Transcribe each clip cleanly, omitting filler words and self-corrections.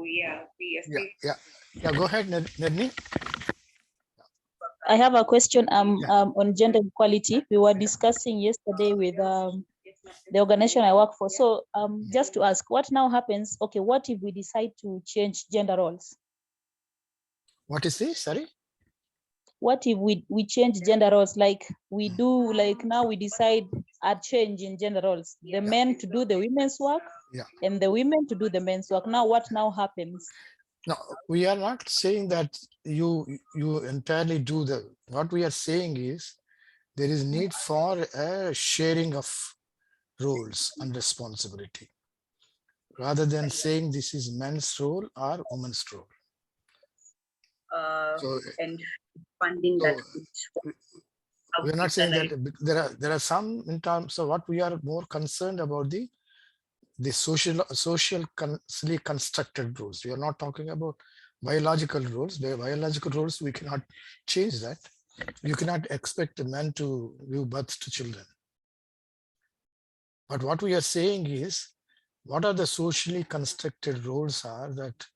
yeah, we Yeah, speak. yeah. Go ahead, Nirni. I have a question Yeah. on gender equality. We were discussing yesterday with the organization I work for. So just to ask, what now happens? Okay, what if we decide to change gender roles? What is this? Sorry. What if we change gender roles, like we do, like now we decide a change in gender roles, the men to do the women's work, Yeah. and the women to do the men's work. Now what now happens? No, we are not saying that you entirely do the. What we are saying is there is need for a sharing of roles and responsibility, rather than saying this is men's role or woman's role. So, And funding that we're not saying that there are some in terms of what we are more concerned about the socially constructed rules. We are not talking about biological rules. Biological rules we cannot change that. You cannot expect a man to give birth to children. But what we are saying is, what are the socially constructed roles are that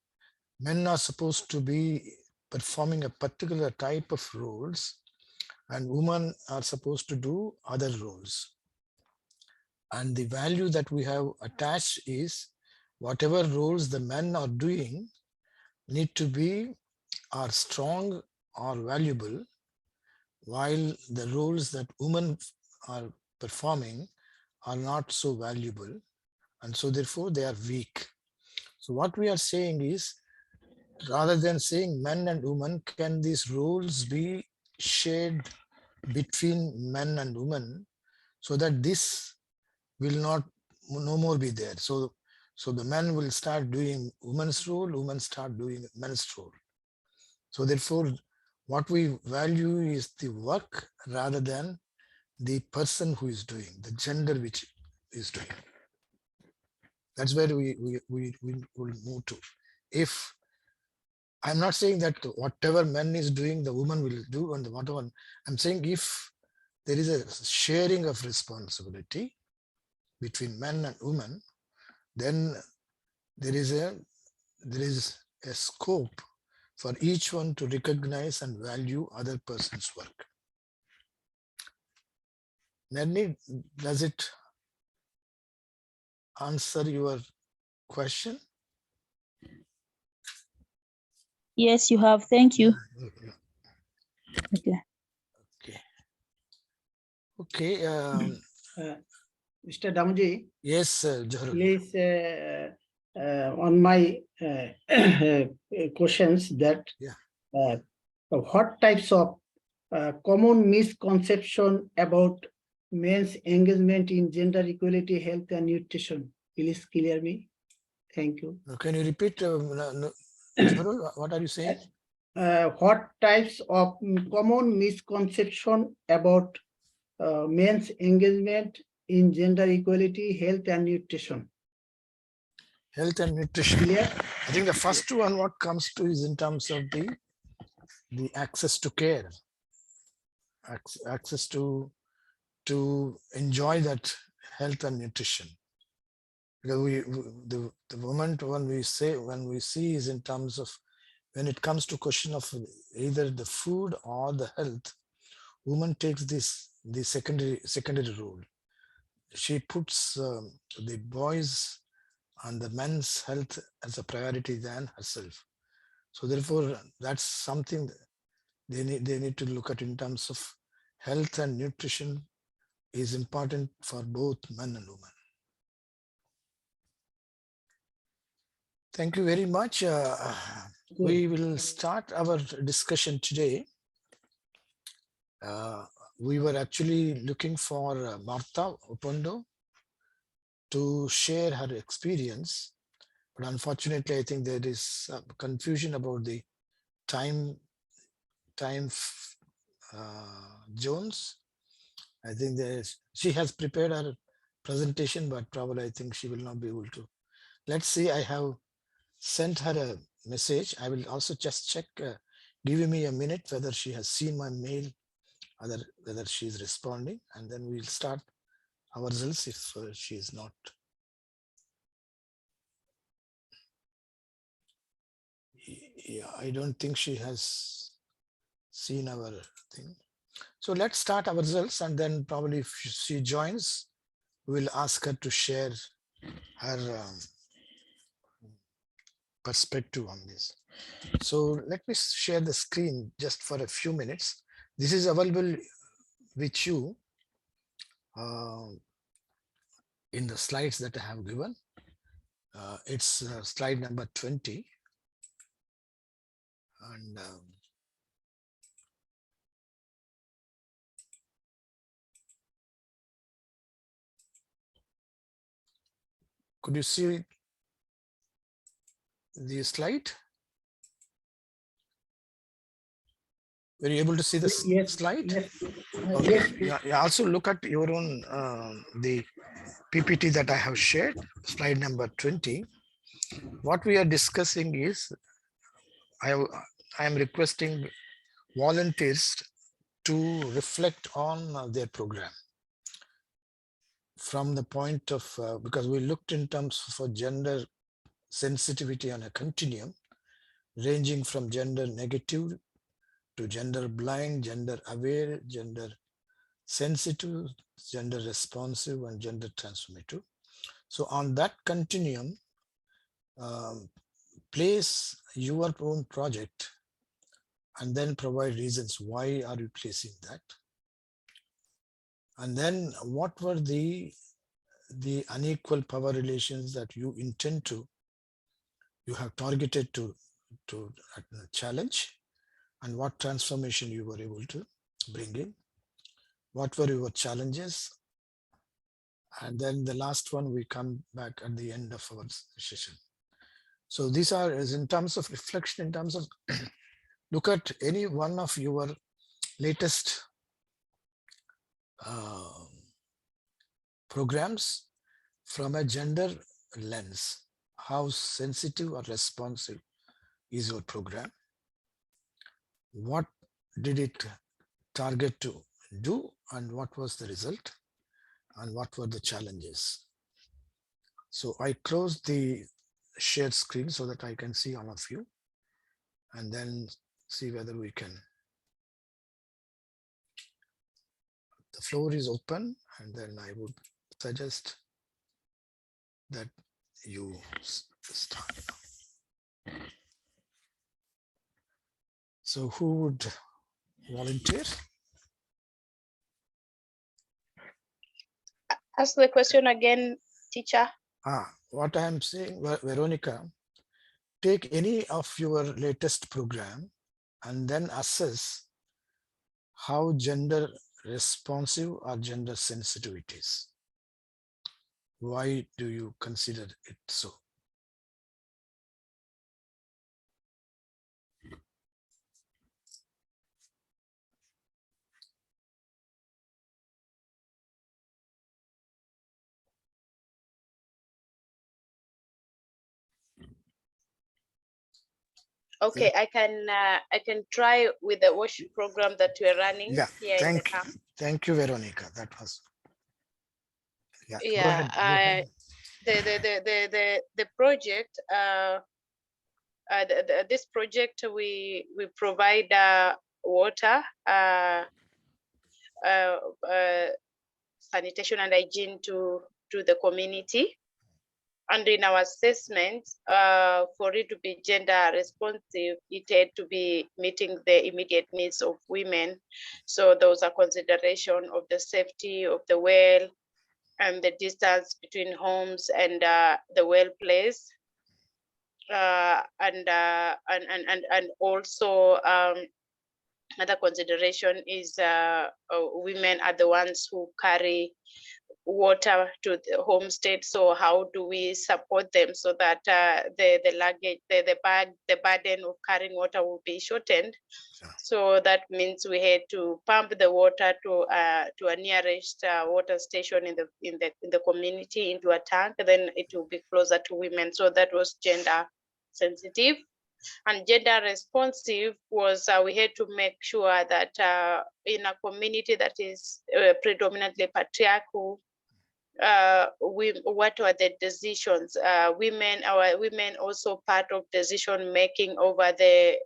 men are supposed to be performing a particular type of roles and women are supposed to do other roles. And the value that we have attached is whatever roles the men are doing need to be are strong or valuable, while the roles that women are performing are not so valuable, and so therefore they are weak. So what we are saying is, rather than saying men and women, can these roles be shared between men and women so that this will not no more be there. So the men will start doing women's role, women start doing men's role. So therefore, what we value is the work rather than the person who is doing, the gender which is doing. That's where we will move to. If I'm not saying that whatever man is doing, the woman will do, and whatever I'm saying, if there is a sharing of responsibility between men and women, then there is a scope for each one to recognize and value other person's work. Nirni, does it answer your question? Yes, you have. Thank you. Okay. Okay. Okay. Mr. Damuji. Yes, Jahrul. Please, on my questions that what types of common misconception about men's engagement in gender equality, health and nutrition? Please clear me. Thank you. Can you repeat, Jahrul, what are you saying? What types of common misconception about men's engagement in gender equality, health and nutrition? Health and nutrition. Yeah. I think the first one what comes to is in terms of the access to care, access to enjoy that health and nutrition. Because the moment when we see is in terms of when it comes to question of either the food or the health, woman takes the secondary role. She puts the boys and the men's health as a priority than herself. So therefore, that's something they need to look at in terms of health and nutrition is important for both men and women. Thank you very much. We will start our discussion today. We were actually looking for Martha Opondo to share her experience, but unfortunately, I think there is confusion about the time zones. I think she has prepared her presentation, but probably I think she will not be able to. Let's see. I have sent her a message. I will also just check. Give me a minute whether she has seen my mail, whether she is responding, and then we'll start our results if she is not. Yeah, I don't think she has seen our thing. So let's start our results, and then probably if she joins, we'll ask her to share her perspective on this. So let me share the screen just for a few minutes. This is available with you in the slides that I have given. It's slide number 20. And could you see the slide? Were you able to see the Yes, slide? yes, Okay. yes. Yeah, also look at your own the PPT that I have shared, slide number 20. What we are discussing is I am requesting volunteers to reflect on their program from the point of because we looked in terms for gender sensitivity on a continuum ranging from gender negative to gender blind, gender aware, gender sensitive, gender responsive, and gender transformative. So on that continuum, place your own project and then provide reasons why are you placing that. And then what were the unequal power relations that you intend to, you have targeted to challenge, and what transformation you were able to bring in. What were your challenges? And then the last one, we come back at the end of our session. So these are as in terms of reflection, in terms of look at any one of your latest programs from a gender lens. How sensitive or responsive is your program? What did it target to do, and what was the result, and what were the challenges? So I closed the shared screen so that I can see all of you, and then see whether we can. The floor is open, and then I would suggest that you start. So who would volunteer? Ask the question again, teacher. What I am saying, Veronica, take any of your latest program and then assess how gender responsive or gender sensitive it is. Why do you consider it so? Okay, I can try with the worship program that we're running Yeah, here in the camp. thank you, Veronica. That was go Yeah, ahead. the project this project we provide water, sanitation and hygiene to the community. And in our assessment, for it to be gender responsive, it had to be meeting the immediate needs of women. So there was a consideration of the safety of the well and the distance between homes and the well place. And also another consideration is women are the ones who carry water to the homestead. So how do we support them so that the luggage, the burden of carrying water will be shortened? Yeah. So that means we had to pump the water to a nearest water station in the community into a tank. Then it will be closer to women. So that was gender sensitive. And gender responsive was we had to make sure that in a community that is predominantly patriarchal, what were the decisions? Women also part of decision making over the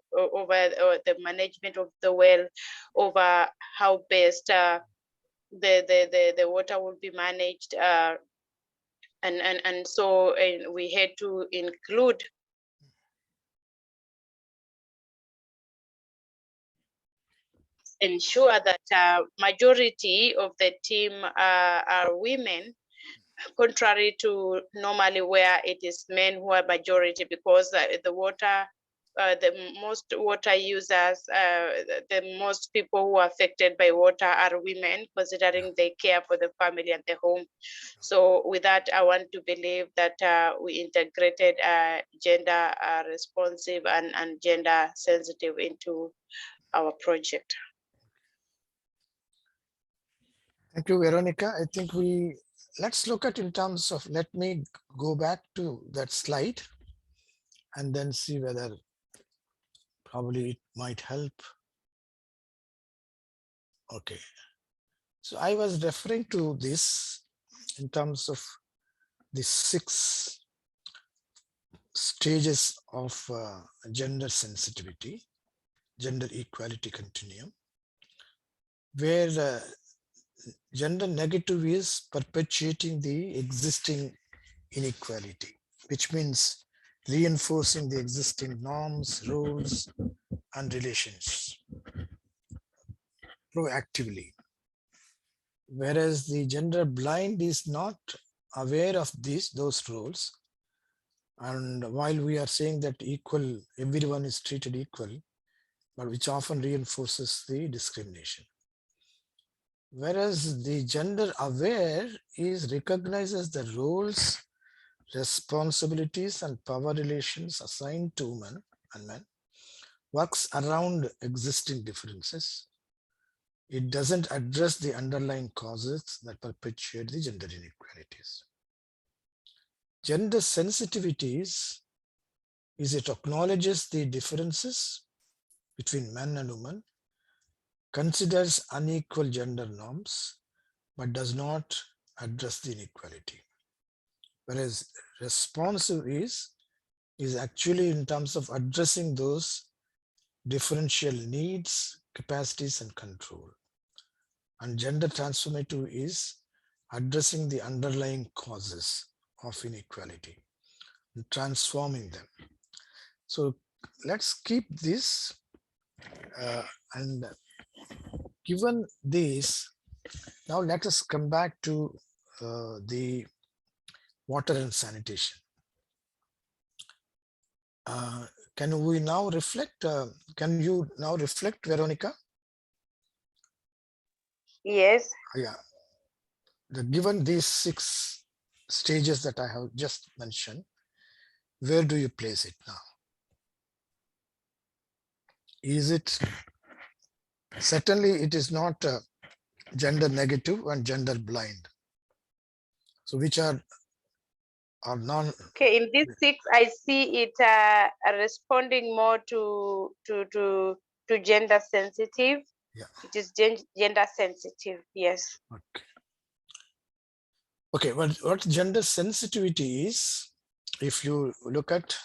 management of the well, over how best the water will be managed, and so we had to include ensure that majority of the team are women, contrary to normally where it is men who are majority, because the most water users, the most people who are affected by water are women, considering they care for the family and the home. So with that, I want to believe that we integrated gender responsive and gender sensitive into our project. Thank you, Veronica. I think let's look at in terms of, let me go back to that slide and then see whether probably it might help. Okay. So I was referring to this in terms of the 6 stages of gender sensitivity, gender equality continuum, where gender negative is perpetuating the existing inequality, which means reinforcing the existing norms, rules, and relations proactively. Whereas the gender blind is not aware of those roles. And while we are saying that everyone is treated equal, but which often reinforces the discrimination. Whereas the gender aware recognizes the roles, responsibilities, and power relations assigned to women and men, works around existing differences. It doesn't address the underlying causes that perpetuate the gender inequalities. Gender sensitivities it acknowledges the differences between men and women, considers unequal gender norms, but does not address the inequality. Whereas responsive is actually in terms of addressing those differential needs, capacities, and control. And gender transformative is addressing the underlying causes of inequality and transforming them. So let's keep this and given this, now let us come back to the water and sanitation. Can we now reflect? Can you now reflect, Veronica? Yes. Yeah. Given these 6 stages that I have just mentioned, where do you place it now? Is it, certainly it is not gender negative and gender blind. So which are non. Okay, in this 6, I see it responding more to gender sensitive. Yeah. It is gender sensitive, yes. Okay. Okay, well, what gender sensitivity is, if you look at,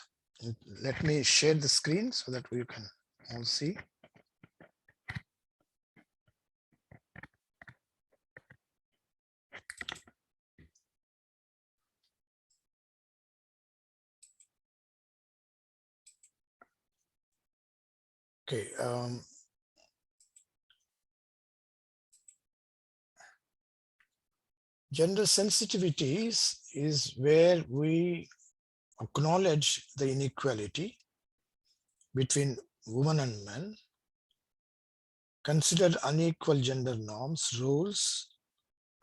let me share the screen so that you can all see. Okay. Gender sensitivities is where we acknowledge the inequality between women and men, consider unequal gender norms, rules,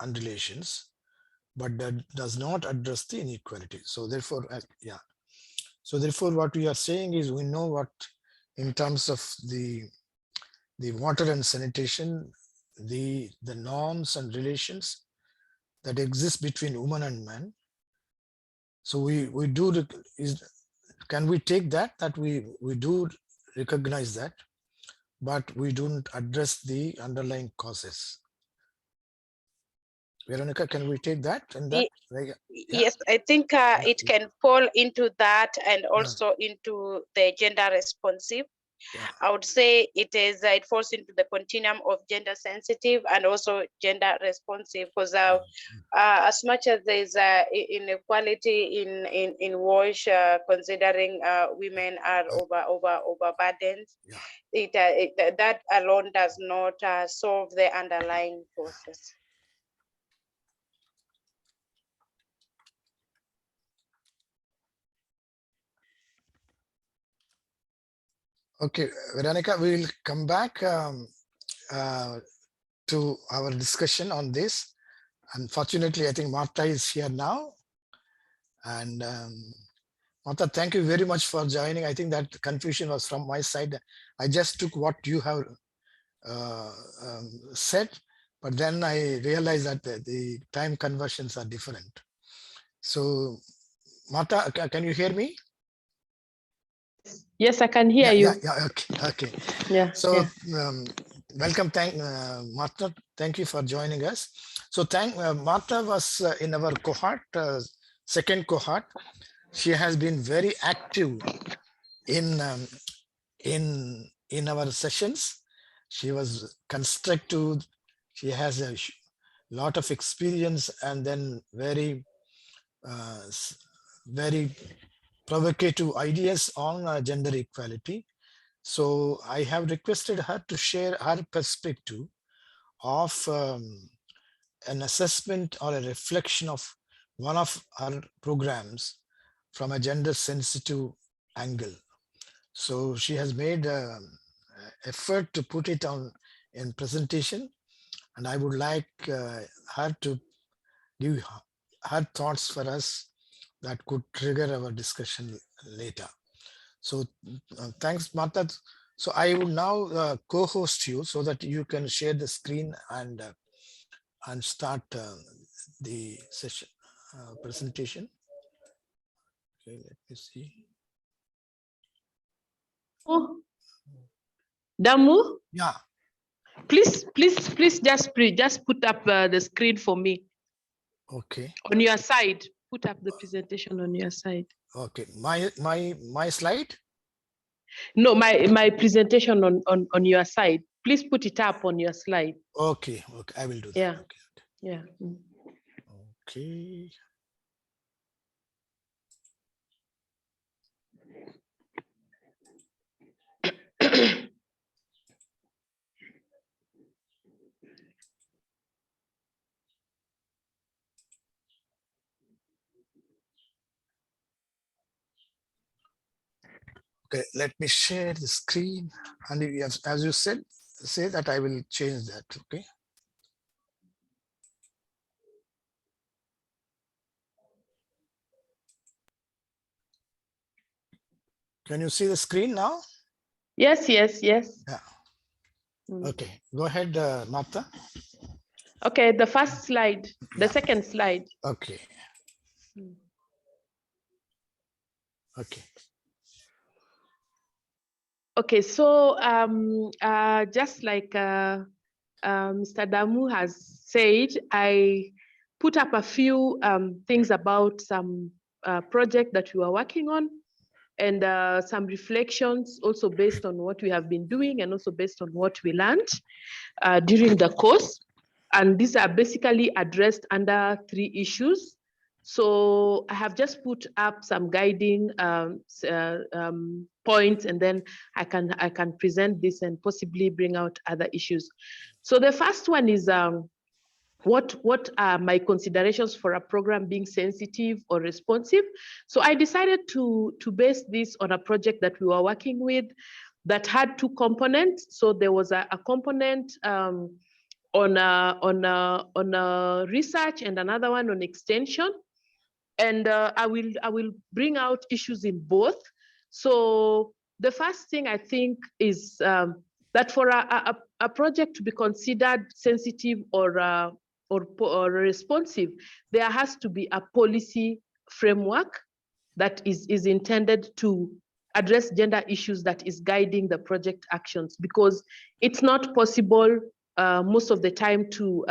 and relations, but that does not address the inequality. So therefore, yeah. So therefore, what we are saying is we know what, in terms of the water and sanitation, the norms and relations that exist between women and men. So we do, can we take that we do recognize that, but we don't address the underlying causes. Veronica, can we take that? And that, yeah. Yes, I think it can fall into that and also into the gender responsive. Yeah. I would say it falls into the continuum of gender sensitive and also gender responsive, because as much as there is inequality in WASH, considering women are overburdened, that alone does not solve the underlying process. Okay, Veronica, we will come back to our discussion on this. Unfortunately, I think Martha is here now. And Martha, thank you very much for joining. I think that confusion was from my side. I just took what you have said, but then I realized that the time conversions are different. So, Martha, can you hear me? Yes, I can hear you. Yeah, okay. Yeah. So, welcome, Martha. Thank you for joining us. So, Martha was in our cohort, second cohort. She has been very active in our sessions. She was constructive. She has a lot of experience, and then very provocative ideas on gender equality. So I have requested her to share her perspective of an assessment or a reflection of one of our programs from a gender sensitive angle. So she has made effort to put it on in presentation, and I would like her to give her thoughts for us that could trigger our discussion later. So thanks, Martha. So I will now co-host you so that you can share the screen and start the session presentation. Okay, let me see. Oh, Damu, Yeah. please just put up the screen for me. Okay. On your side, put up the presentation on your side. Okay, my slide. No, my presentation on your side. Please put it up on your slide. Okay, I will do that. Yeah. Okay. Yeah. Okay. Okay, let me share the screen, and as you said, say that I will change that. Okay. Can you see the screen now? Yes. Yeah. Mm. Okay, go ahead, Martha. Okay, the first slide, the second slide. Okay. Mm. Okay. Okay, so just like Mr. Damu has said, I put up a few things about some project that we are working on, and some reflections also based on what we have been doing and also based on what we learned during the course. And these are basically addressed under 3 issues. So I have just put up some guiding points, and then I can present this and possibly bring out other issues. So the first one is what are my considerations for a program being sensitive or responsive? So I decided to base this on a project that we were working with that had 2 components. So there was a component on research and another one on extension. And I will bring out issues in both. So the first thing I think is that for a project to be considered sensitive or responsive, there has to be a policy framework that is intended to address gender issues that is guiding the project actions, because it's not possible most of the time to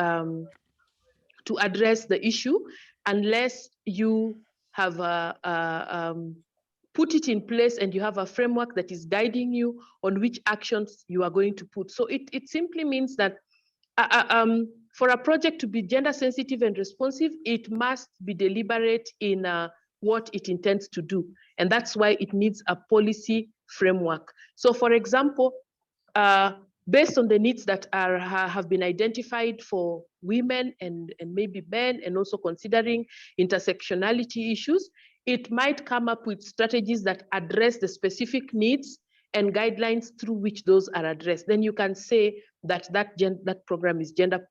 to address the issue unless you have put it in place and you have a framework that is guiding you on which actions you are going to put. So it simply means that for a project to be gender sensitive and responsive, it must be deliberate in what it intends to do. And that's why it needs a policy framework. So for example, based on the needs that have been identified for women and maybe men, and also considering intersectionality issues, it might come up with strategies that address the specific needs and guidelines through which those are addressed. Then you can say that that program is gender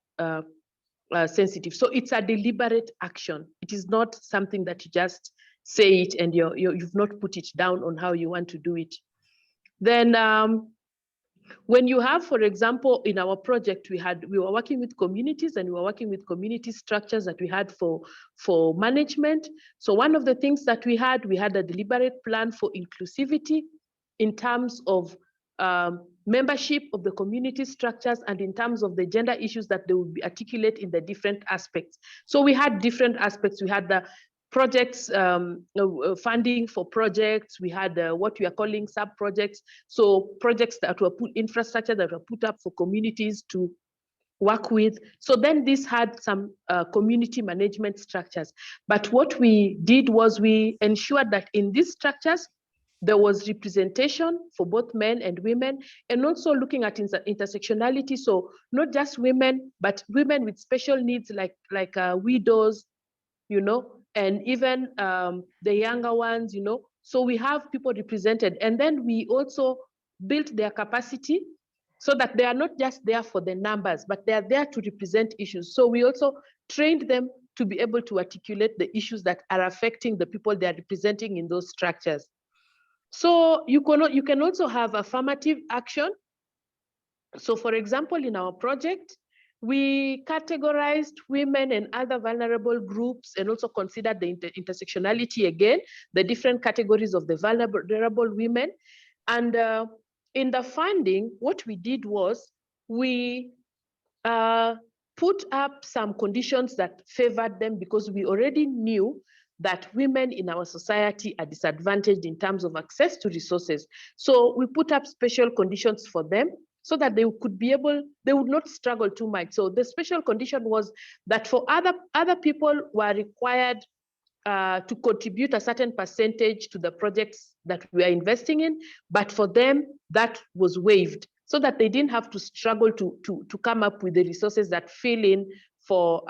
sensitive. So it's a deliberate action. It is not something that you just say it and you've not put it down on how you want to do it. Then when you have, for example, in our project, we were working with communities, and we were working with community structures that we had for management. So one of the things that we had a deliberate plan for inclusivity in terms of membership of the community structures and in terms of the gender issues that they would be articulate in the different aspects. So we had different aspects. We had the projects, funding for projects. We had what we are calling sub-projects. So projects that were infrastructure that were put up for communities to work with. So then this had some community management structures. But what we did was we ensured that in these structures, there was representation for both men and women, and also looking at intersectionality. So not just women, but women with special needs like widows, you know, and even the younger ones, you know. So we have people represented, and then we also built their capacity so that they are not just there for the numbers, but they are there to represent issues. So we also trained them to be able to articulate the issues that are affecting the people they are representing in those structures. So you can also have affirmative action. So for example, in our project, we categorized women and other vulnerable groups and also considered the intersectionality again, the different categories of the vulnerable women. And in the funding, what we did was we put up some conditions that favored them, because we already knew that women in our society are disadvantaged in terms of access to resources. So we put up special conditions for them so that they would not struggle too much. So the special condition was that for other people were required to contribute a certain percentage to the projects that we are investing in, but for them, that was waived, so that they didn't have to struggle to come up with the resources that fill in for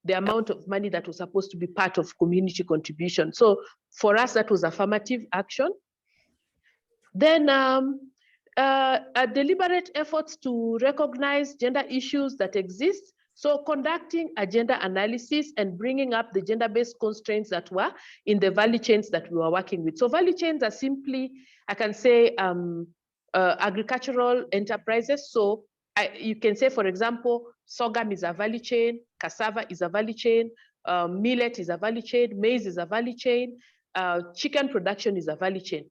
the amount of money that was supposed to be part of community contribution. So for us, that was affirmative action. Then deliberate efforts to recognize gender issues that exist. So conducting a gender analysis and bringing up the gender-based constraints that were in the value chains that we were working with. So value chains are simply, I can say, agricultural enterprises. So you can say, for example, sorghum is a value chain, cassava is a value chain, millet is a value chain, maize is a value chain, chicken production is a value chain.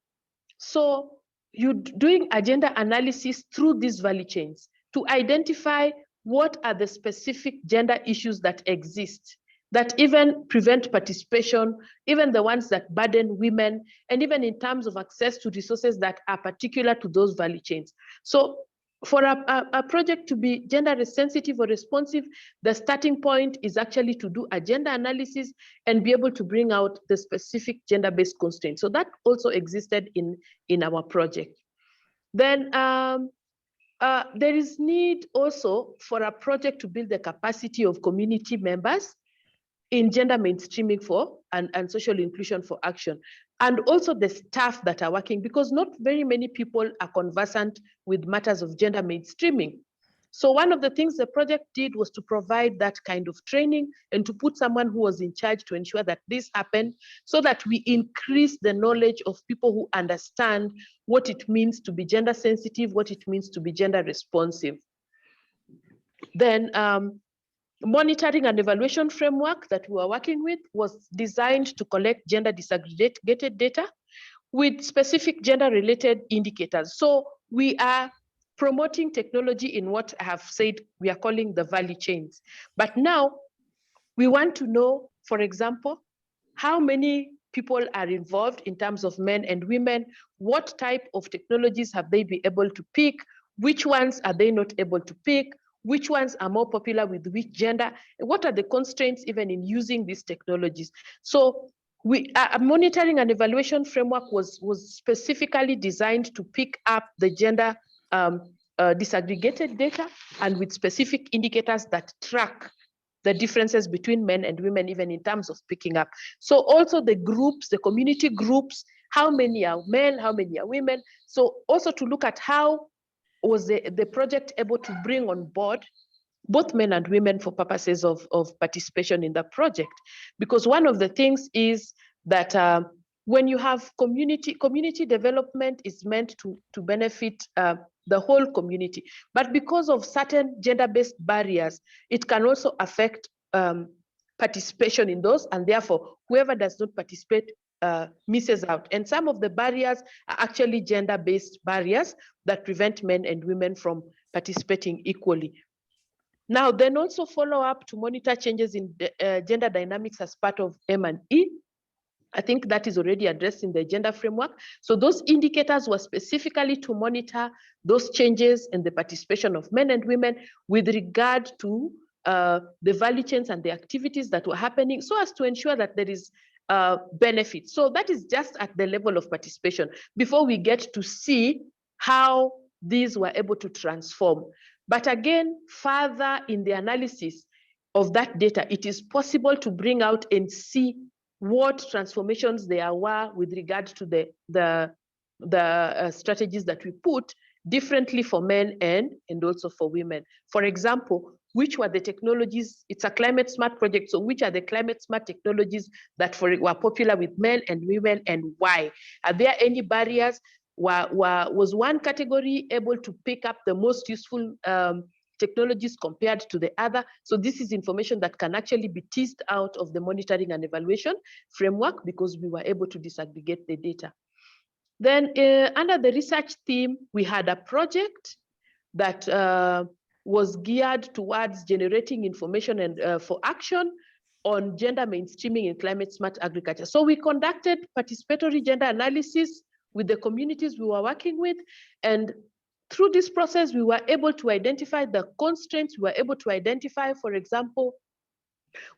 So you're doing agenda analysis through these value chains to identify what are the specific gender issues that exist, that even prevent participation, even the ones that burden women, and even in terms of access to resources that are particular to those value chains. So for a project to be gender sensitive or responsive, the starting point is actually to do a gender analysis and be able to bring out the specific gender-based constraints. So that also existed in our project. Then there is need also for a project to build the capacity of community members in gender mainstreaming and social inclusion for action, and also the staff that are working, because not very many people are conversant with matters of gender mainstreaming. So one of the things the project did was to provide that kind of training and to put someone who was in charge to ensure that this happened, so that we increase the knowledge of people who understand what it means to be gender sensitive, what it means to be gender responsive. Then monitoring and evaluation framework that we were working with was designed to collect gender disaggregated data with specific gender related indicators. So we are promoting technology in what I have said we are calling the value chains. But now We want to know, for example, how many people are involved in terms of men and women, what type of technologies have they been able to pick, which ones are they not able to pick, which ones are more popular with which gender, what are the constraints even in using these technologies. So a monitoring and evaluation framework was specifically designed to pick up the gender disaggregated data and with specific indicators that track the differences between men and women, even in terms of picking up. So also the groups, the community groups, how many are men, how many are women. So also to look at how was the project able to bring on board both men and women for purposes of participation in the project. Because one of the things is that when you have community development is meant to benefit the whole community. But because of certain gender-based barriers, it can also affect participation in those, and therefore whoever does not participate misses out. And some of the barriers are actually gender-based barriers that prevent men and women from participating equally. Now, then also follow up to monitor changes in gender dynamics as part of M&E. I think that is already addressed in the gender framework. So those indicators were specifically to monitor those changes in the participation of men and women with regard to the value chains and the activities that were happening, so as to ensure that there is benefit. So that is just at the level of participation before we get to see how these were able to transform. But again, further in the analysis of that data, it is possible to bring out and see what transformations there were with regard to the strategies that we put differently for men and also for women. For example, which were the technologies? It's a climate smart project, so which are the climate smart technologies that were popular with men and women, and why? Are there any barriers? Was one category able to pick up the most useful technologies compared to the other? So this is information that can actually be teased out of the monitoring and evaluation framework because we were able to disaggregate the data. Then under the research theme, we had a project that was geared towards generating information and for action on gender mainstreaming in climate smart agriculture. So we conducted participatory gender analysis with the communities we were working with, and through this process, we were able to identify the constraints. We were able to identify, for example,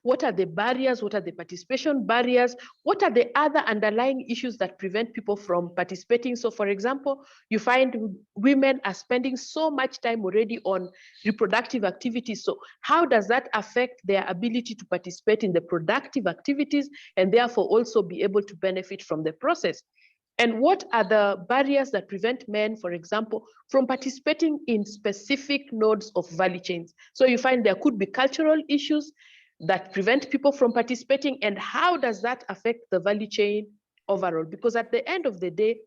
what are the barriers? What are the participation barriers? What are the other underlying issues that prevent people from participating? So for example, you find women are spending so much time already on reproductive activities. So how does that affect their ability to participate in the productive activities and therefore also be able to benefit from the process? And what are the barriers that prevent men, for example, from participating in specific nodes of value chains? So you find there could be cultural issues that prevent people from participating, and how does that affect the value chain overall? Because at the end of the day,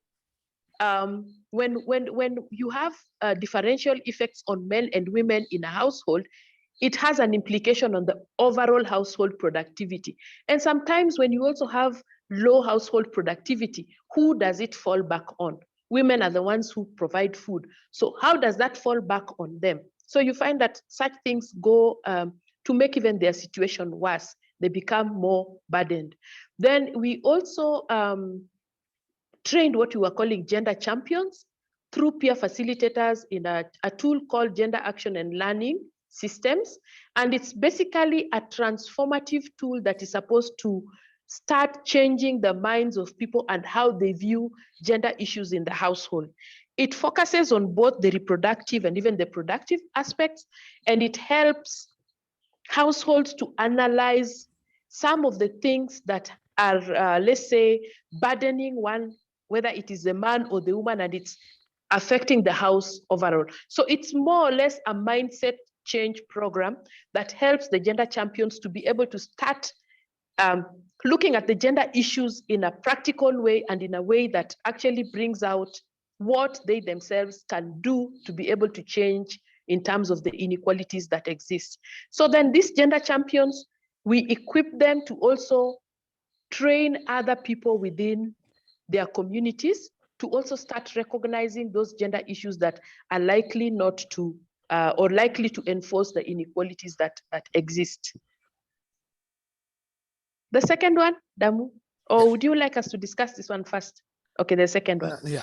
when you have differential effects on men and women in a household, it has an implication on the overall household productivity. And sometimes when you also have low household productivity, who does it fall back on? Women are the ones who provide food. So how does that fall back on them? So you find that such things go to make even their situation worse. They become more burdened. Then we also trained what we were calling gender champions through peer facilitators in a tool called Gender Action and Learning Systems. And it's basically a transformative tool that is supposed to start changing the minds of people and how they view gender issues in the household. It focuses on both the reproductive and even the productive aspects, and it helps households to analyze some of the things that are, let's say, burdening one, whether it is the man or the woman, and it's affecting the house overall. So it's more or less a mindset change program that helps the gender champions to be able to start looking at the gender issues in a practical way and in a way that actually brings out what they themselves can do to be able to change in terms of the inequalities that exist. So then these gender champions, we equip them to also train other people within their communities to also start recognizing those gender issues that are likely not to, or likely to enforce the inequalities that exist. The second one, Damu, or would you like us to discuss this one first? Okay, the second one. Yeah.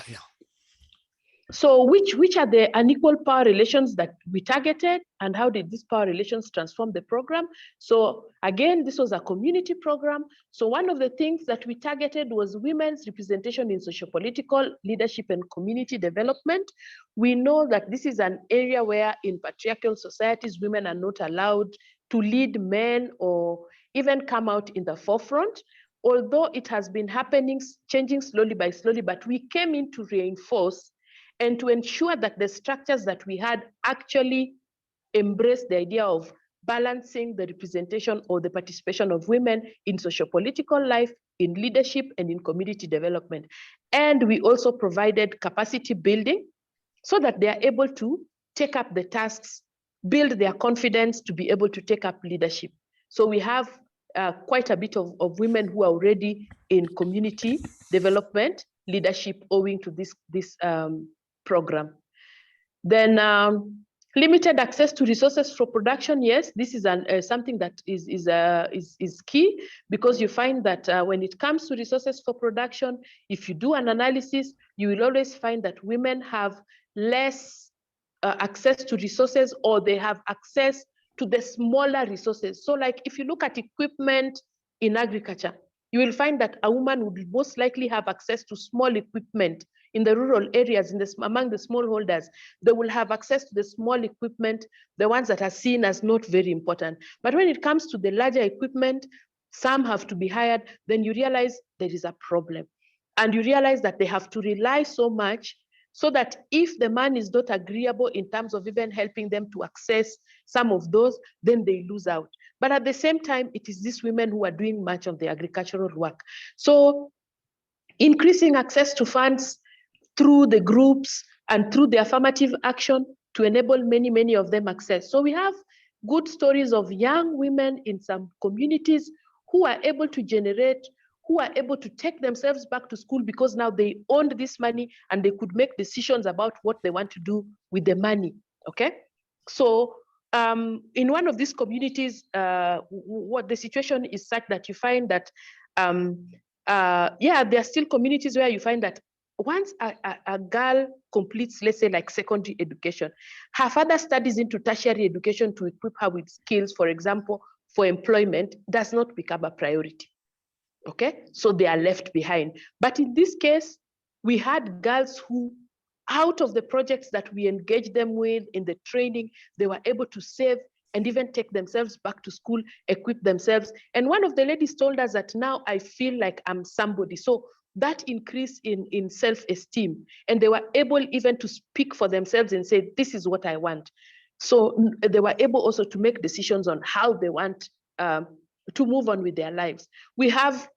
So which are the unequal power relations that we targeted, and how did these power relations transform the program? So again, this was a community program. So one of the things that we targeted was women's representation in sociopolitical leadership and community development. We know that this is an area where in patriarchal societies, women are not allowed to lead men or even come out in the forefront. Although it has been happening, changing slowly, but we came in to reinforce and to ensure that the structures that we had actually embrace the idea of balancing the representation or the participation of women in sociopolitical life, in leadership, and in community development. And we also provided capacity building so that they are able to take up the tasks, build their confidence to be able to take up leadership. So we have quite a bit of women who are already in community development leadership owing to this program. Then limited access to resources for production. Yes, this is something that is key, because you find that when it comes to resources for production, if you do an analysis, you will always find that women have less access to resources, or they have access to the smaller resources. So like if you look at equipment in agriculture, you will find that a woman would most likely have access to small equipment in the rural areas, among the smallholders. They will have access to the small equipment, the ones that are seen as not very important. But when it comes to the larger equipment, some have to be hired, then you realize there is a problem. And you realize that they have to rely so much, so that if the man is not agreeable in terms of even helping them to access some of those, then they lose out. But at the same time, it is these women who are doing much of the agricultural work. So increasing access to funds through the groups and through the affirmative action to enable many of them access. So we have good stories of young women in some communities who are able to generate, who are able to take themselves back to school because now they owned this money and they could make decisions about what they want to do with the money, okay? So in one of these communities, what the situation is such that you find that, there are still communities where you find that once a girl completes, let's say like secondary education, her further studies into tertiary education to equip her with skills, for example, for employment, does not become a priority, okay? So they are left behind. But in this case, we had girls who, out of the projects that we engaged them with in the training, they were able to save and even take themselves back to school, equip themselves. And one of the ladies told us that now I feel like I'm somebody. So that increase in self-esteem, and they were able even to speak for themselves and say, this is what I want. So they were able also to make decisions on how they want to move on with their lives. We have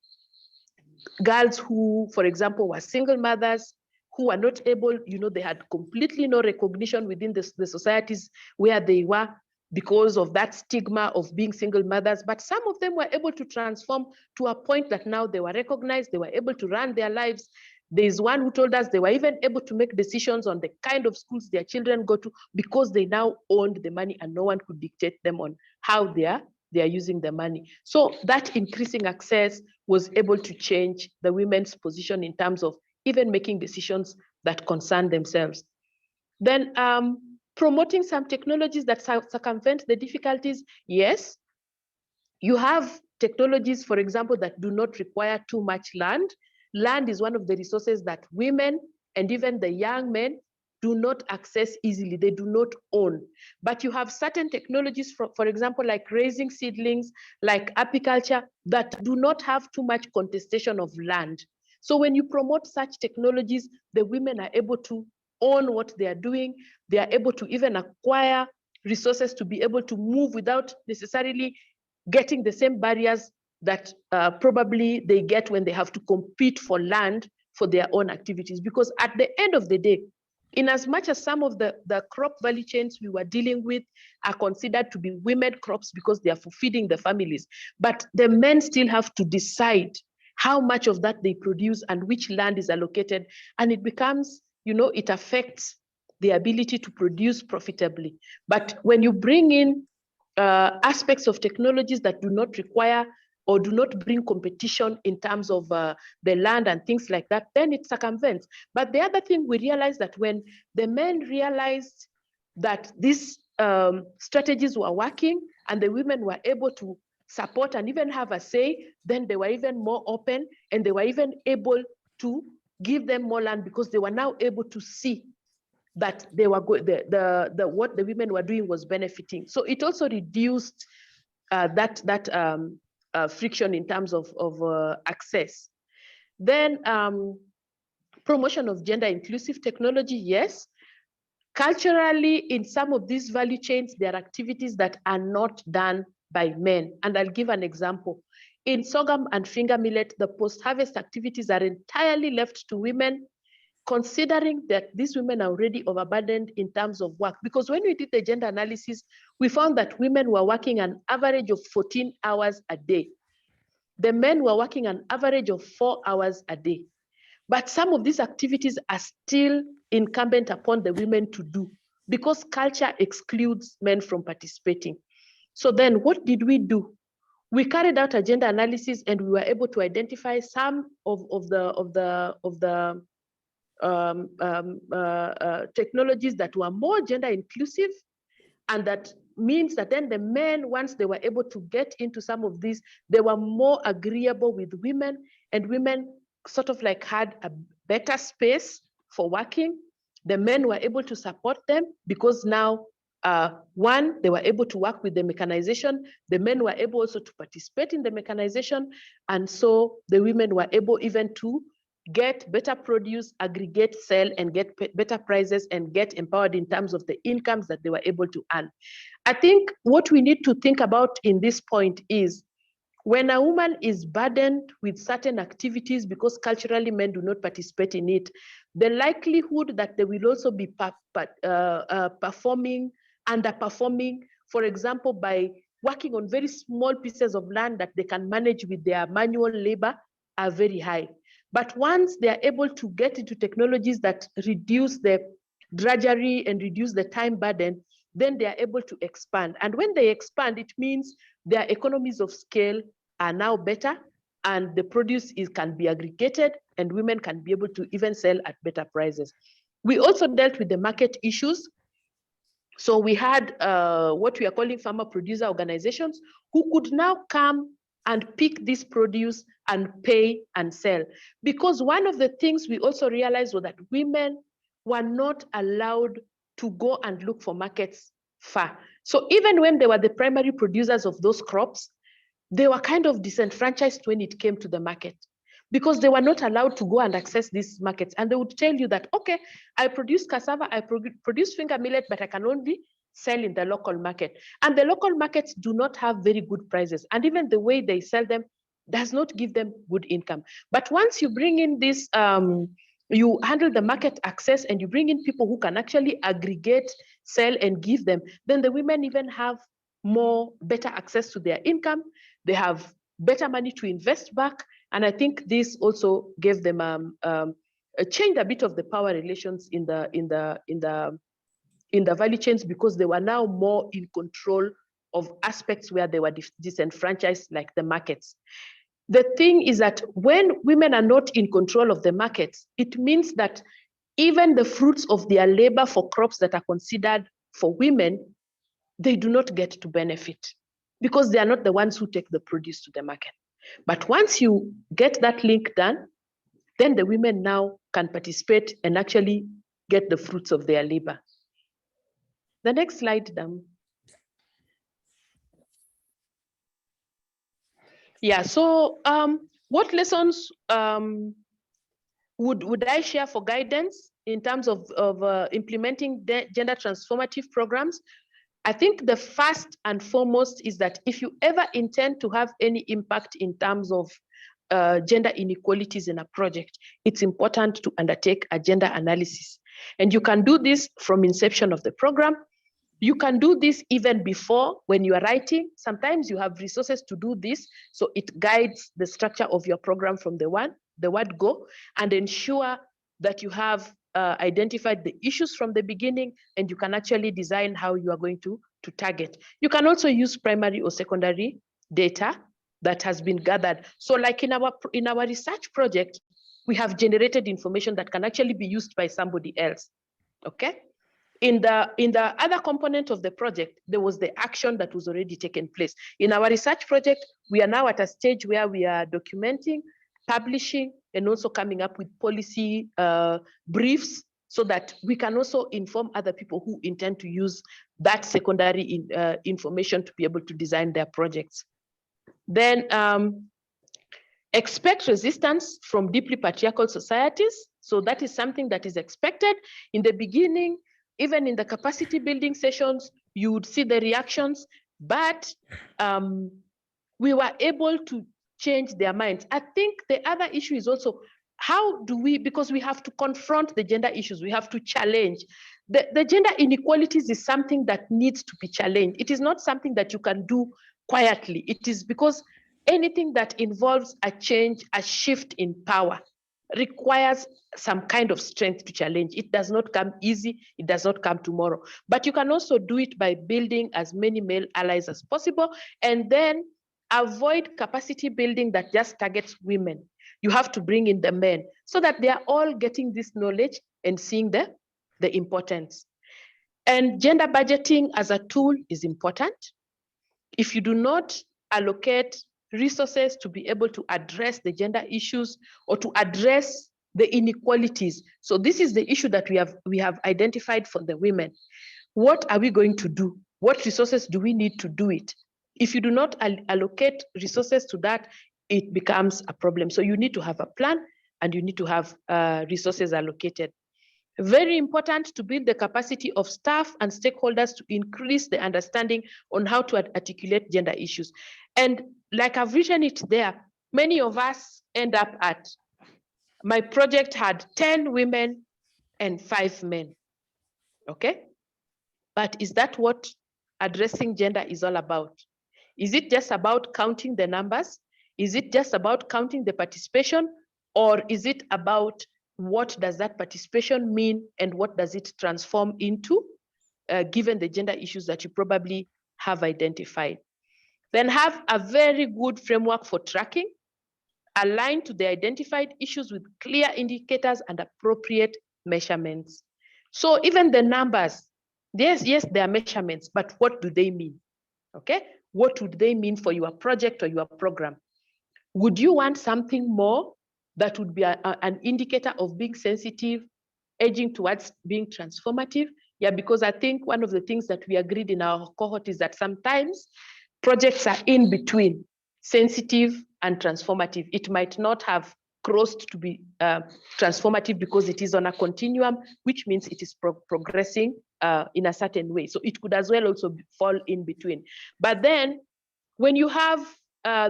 girls who, for example, were single mothers, who are not able, they had completely no recognition within the societies where they were because of that stigma of being single mothers. But some of them were able to transform to a point that now they were recognized, they were able to run their lives. There's one who told us they were even able to make decisions on the kind of schools their children go to because they now owned the money and no one could dictate them on how they are using the money. So that increasing access was able to change the women's position in terms of even making decisions that concern themselves. Then promoting some technologies that circumvent the difficulties. Yes, you have technologies, for example, that do not require too much land. Land is one of the resources that women and even the young men do not access easily, they do not own. But you have certain technologies, for example, like raising seedlings, like apiculture, that do not have too much contestation of land. So when you promote such technologies, the women are able to own what they are doing. They are able to even acquire resources to be able to move without necessarily getting the same barriers that probably they get when they have to compete for land for their own activities. Because at the end of the day, in as much as some of the crop value chains we were dealing with are considered to be women crops because they are for feeding the families, but the men still have to decide how much of that they produce and which land is allocated. And it becomes, it affects the ability to produce profitably. But when you bring in aspects of technologies that do not require or do not bring competition in terms of the land and things like that, then it circumvents. But the other thing we realized that when the men realized that these strategies were working and the women were able to support and even have a say, then they were even more open and they were even able to give them more land because they were now able to see that they were what the women were doing was benefiting. So it also reduced that friction in terms of access. Then promotion of gender inclusive technology, yes. Culturally, in some of these value chains, there are activities that are not done by men. And I'll give an example. In sorghum and finger millet, the post-harvest activities are entirely left to women, considering that these women are already overburdened in terms of work. Because when we did the gender analysis, we found that women were working an average of 14 hours a day. The men were working an average of 4 hours a day. But some of these activities are still incumbent upon the women to do because culture excludes men from participating. So then what did we do? We carried out a gender analysis and we were able to identify some of the technologies that were more gender inclusive, and that means that then the men, once they were able to get into some of these, they were more agreeable with women, and women sort of like had a better space for working. The men were able to support them because now, one, they were able to work with the mechanization. The men were able also to participate in the mechanization. And so the women were able even to get better produce, aggregate, sell, and get better prices and get empowered in terms of the incomes that they were able to earn. I think what we need to think about in this point is when a woman is burdened with certain activities because culturally men do not participate in it, the likelihood that they will also be underperforming, for example, by working on very small pieces of land that they can manage with their manual labor are very high. But once they are able to get into technologies that reduce the drudgery and reduce the time burden, then they are able to expand. And when they expand, it means their economies of scale are now better and the produce can be aggregated and women can be able to even sell at better prices. We also dealt with the market issues. So we had what we are calling farmer producer organizations who could now come and pick this produce and pay and sell. Because one of the things we also realized was that women were not allowed to go and look for markets far. So even when they were the primary producers of those crops, they were kind of disenfranchised when it came to the market because they were not allowed to go and access these markets. And they would tell you that, okay, I produce cassava, I produce finger millet, but I can only sell in the local market. And the local markets do not have very good prices. And even the way they sell them does not give them good income. But once you bring in this, you handle the market access and you bring in people who can actually aggregate, sell and give them, then the women even have better access to their income. They have better money to invest back. And I think this also gave them changed a bit of the power relations in the value chains because they were now more in control of aspects where they were disenfranchised, like the markets. The thing is that when women are not in control of the markets, it means that even the fruits of their labor for crops that are considered for women, they do not get to benefit because they are not the ones who take the produce to the market. But once you get that link done, then the women now can participate and actually get the fruits of their labor. The next slide, Dam. Yeah, so what lessons would I share for guidance in terms of implementing gender transformative programs? I think the first and foremost is that if you ever intend to have any impact in terms of gender inequalities in a project, it's important to undertake a gender analysis. And you can do this from inception of the program. You can do this even before when you are writing. Sometimes you have resources to do this, so it guides the structure of your program from the word go, and ensure that you have identified the issues from the beginning and you can actually design how you are going to target. You can also use primary or secondary data that has been gathered. So like in our research project, we have generated information that can actually be used by somebody else, okay? In the other component of the project, there was the action that was already taken place. In our research project, we are now at a stage where we are documenting, publishing, and also coming up with policy briefs so that we can also inform other people who intend to use that secondary information to be able to design their projects. Then expect resistance from deeply patriarchal societies. So that is something that is expected. In the beginning, even in the capacity building sessions, you would see the reactions, but we were able to change their minds. I think the other issue is also, how do we, because we have to confront the gender issues, we have to challenge. The gender inequalities is something that needs to be challenged. It is not something that you can do quietly. It is because anything that involves a change, a shift in power, requires some kind of strength to challenge. It does not come easy. It does not come tomorrow. But you can also do it by building as many male allies as possible, and then avoid capacity building that just targets women. You have to bring in the men so that they are all getting this knowledge and seeing the importance. And gender budgeting as a tool is important. If you do not allocate resources to be able to address the gender issues or to address the inequalities. So this is the issue that we have identified for the women. What are we going to do? What resources do we need to do it? If you do not allocate resources to that, it becomes a problem. So you need to have a plan and you need to have resources allocated. Very important to build the capacity of staff and stakeholders to increase the understanding on how to articulate gender issues. And like I've written it there, many of us end up at, my project had 10 women and 5 men, okay? But is that what addressing gender is all about? Is it just about counting the numbers? Is it just about counting the participation? Or is it about what does that participation mean and what does it transform into, given the gender issues that you probably have identified? Then have a very good framework for tracking, aligned to the identified issues with clear indicators and appropriate measurements. So even the numbers, yes, they are measurements, but what do they mean? Okay, what would they mean for your project or your program? Would you want something more that would be an indicator of being sensitive, edging towards being transformative? Yeah, because I think one of the things that we agreed in our cohort is that sometimes projects are in between sensitive and transformative. It might not have crossed to be transformative because it is on a continuum, which means it is progressing in a certain way. So it could as well also fall in between. But then when you have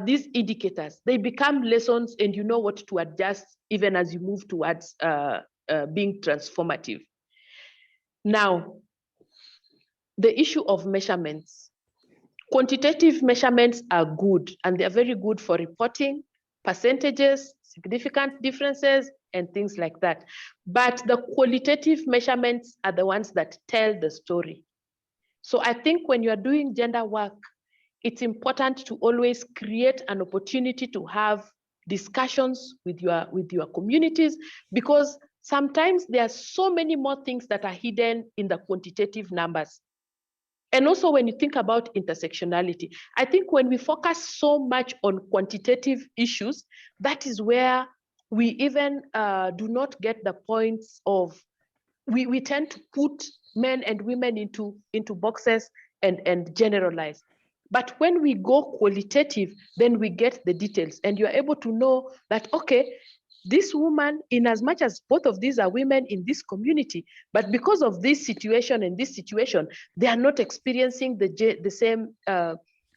these indicators, they become lessons and you know what to adjust even as you move towards being transformative. Now, the issue of measurements. Quantitative measurements are good and they're very good for reporting percentages, significant differences, and things like that. But the qualitative measurements are the ones that tell the story. So I think when you're doing gender work, it's important to always create an opportunity to have discussions with your communities, because sometimes there are so many more things that are hidden in the quantitative numbers. And also when you think about intersectionality, I think when we focus so much on quantitative issues, that is where we even do not get the points of, we tend to put men and women into boxes and generalize. But when we go qualitative, then we get the details and you're able to know that, okay, this woman, in as much as both of these are women in this community, but because of this situation and this situation, they are not experiencing the same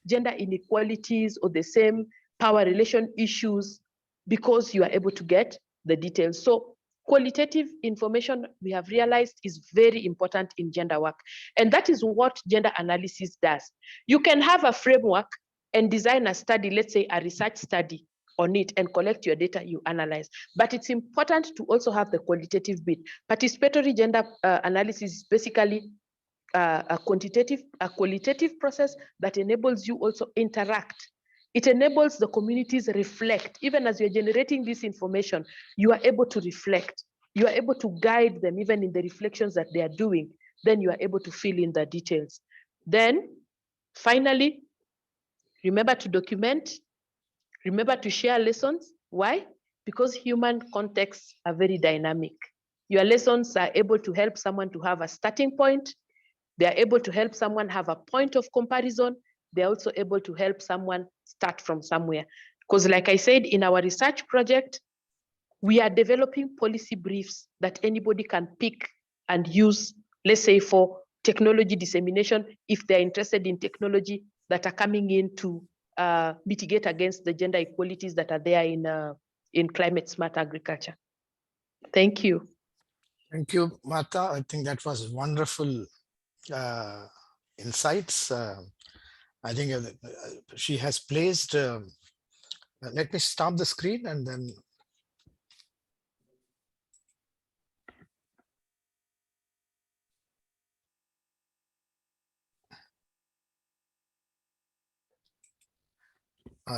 gender inequalities or the same power relation issues, because you are able to get the details. So qualitative information, we have realized, is very important in gender work. And that is what gender analysis does. You can have a framework and design a study, let's say a research study on it, and collect your data, you analyze. But it's important to also have the qualitative bit. Participatory gender analysis is basically a qualitative process that enables you also interact it enables the communities reflect. Even as you're generating this information, you are able to reflect. You are able to guide them even in the reflections that they are doing. Then you are able to fill in the details. Then finally, remember to document, remember to share lessons. Why? Because human contexts are very dynamic. Your lessons are able to help someone to have a starting point. They are able to help someone have a point of comparison. They're also able to help someone start from somewhere. Because like I said, in our research project, we are developing policy briefs that anybody can pick and use, let's say for technology dissemination, if they're interested in technology that are coming in to mitigate against the gender inequalities that are there in climate smart agriculture. Thank you. Thank you, Martha. I think that was wonderful insights. I think she has placed, let me stop the screen and then.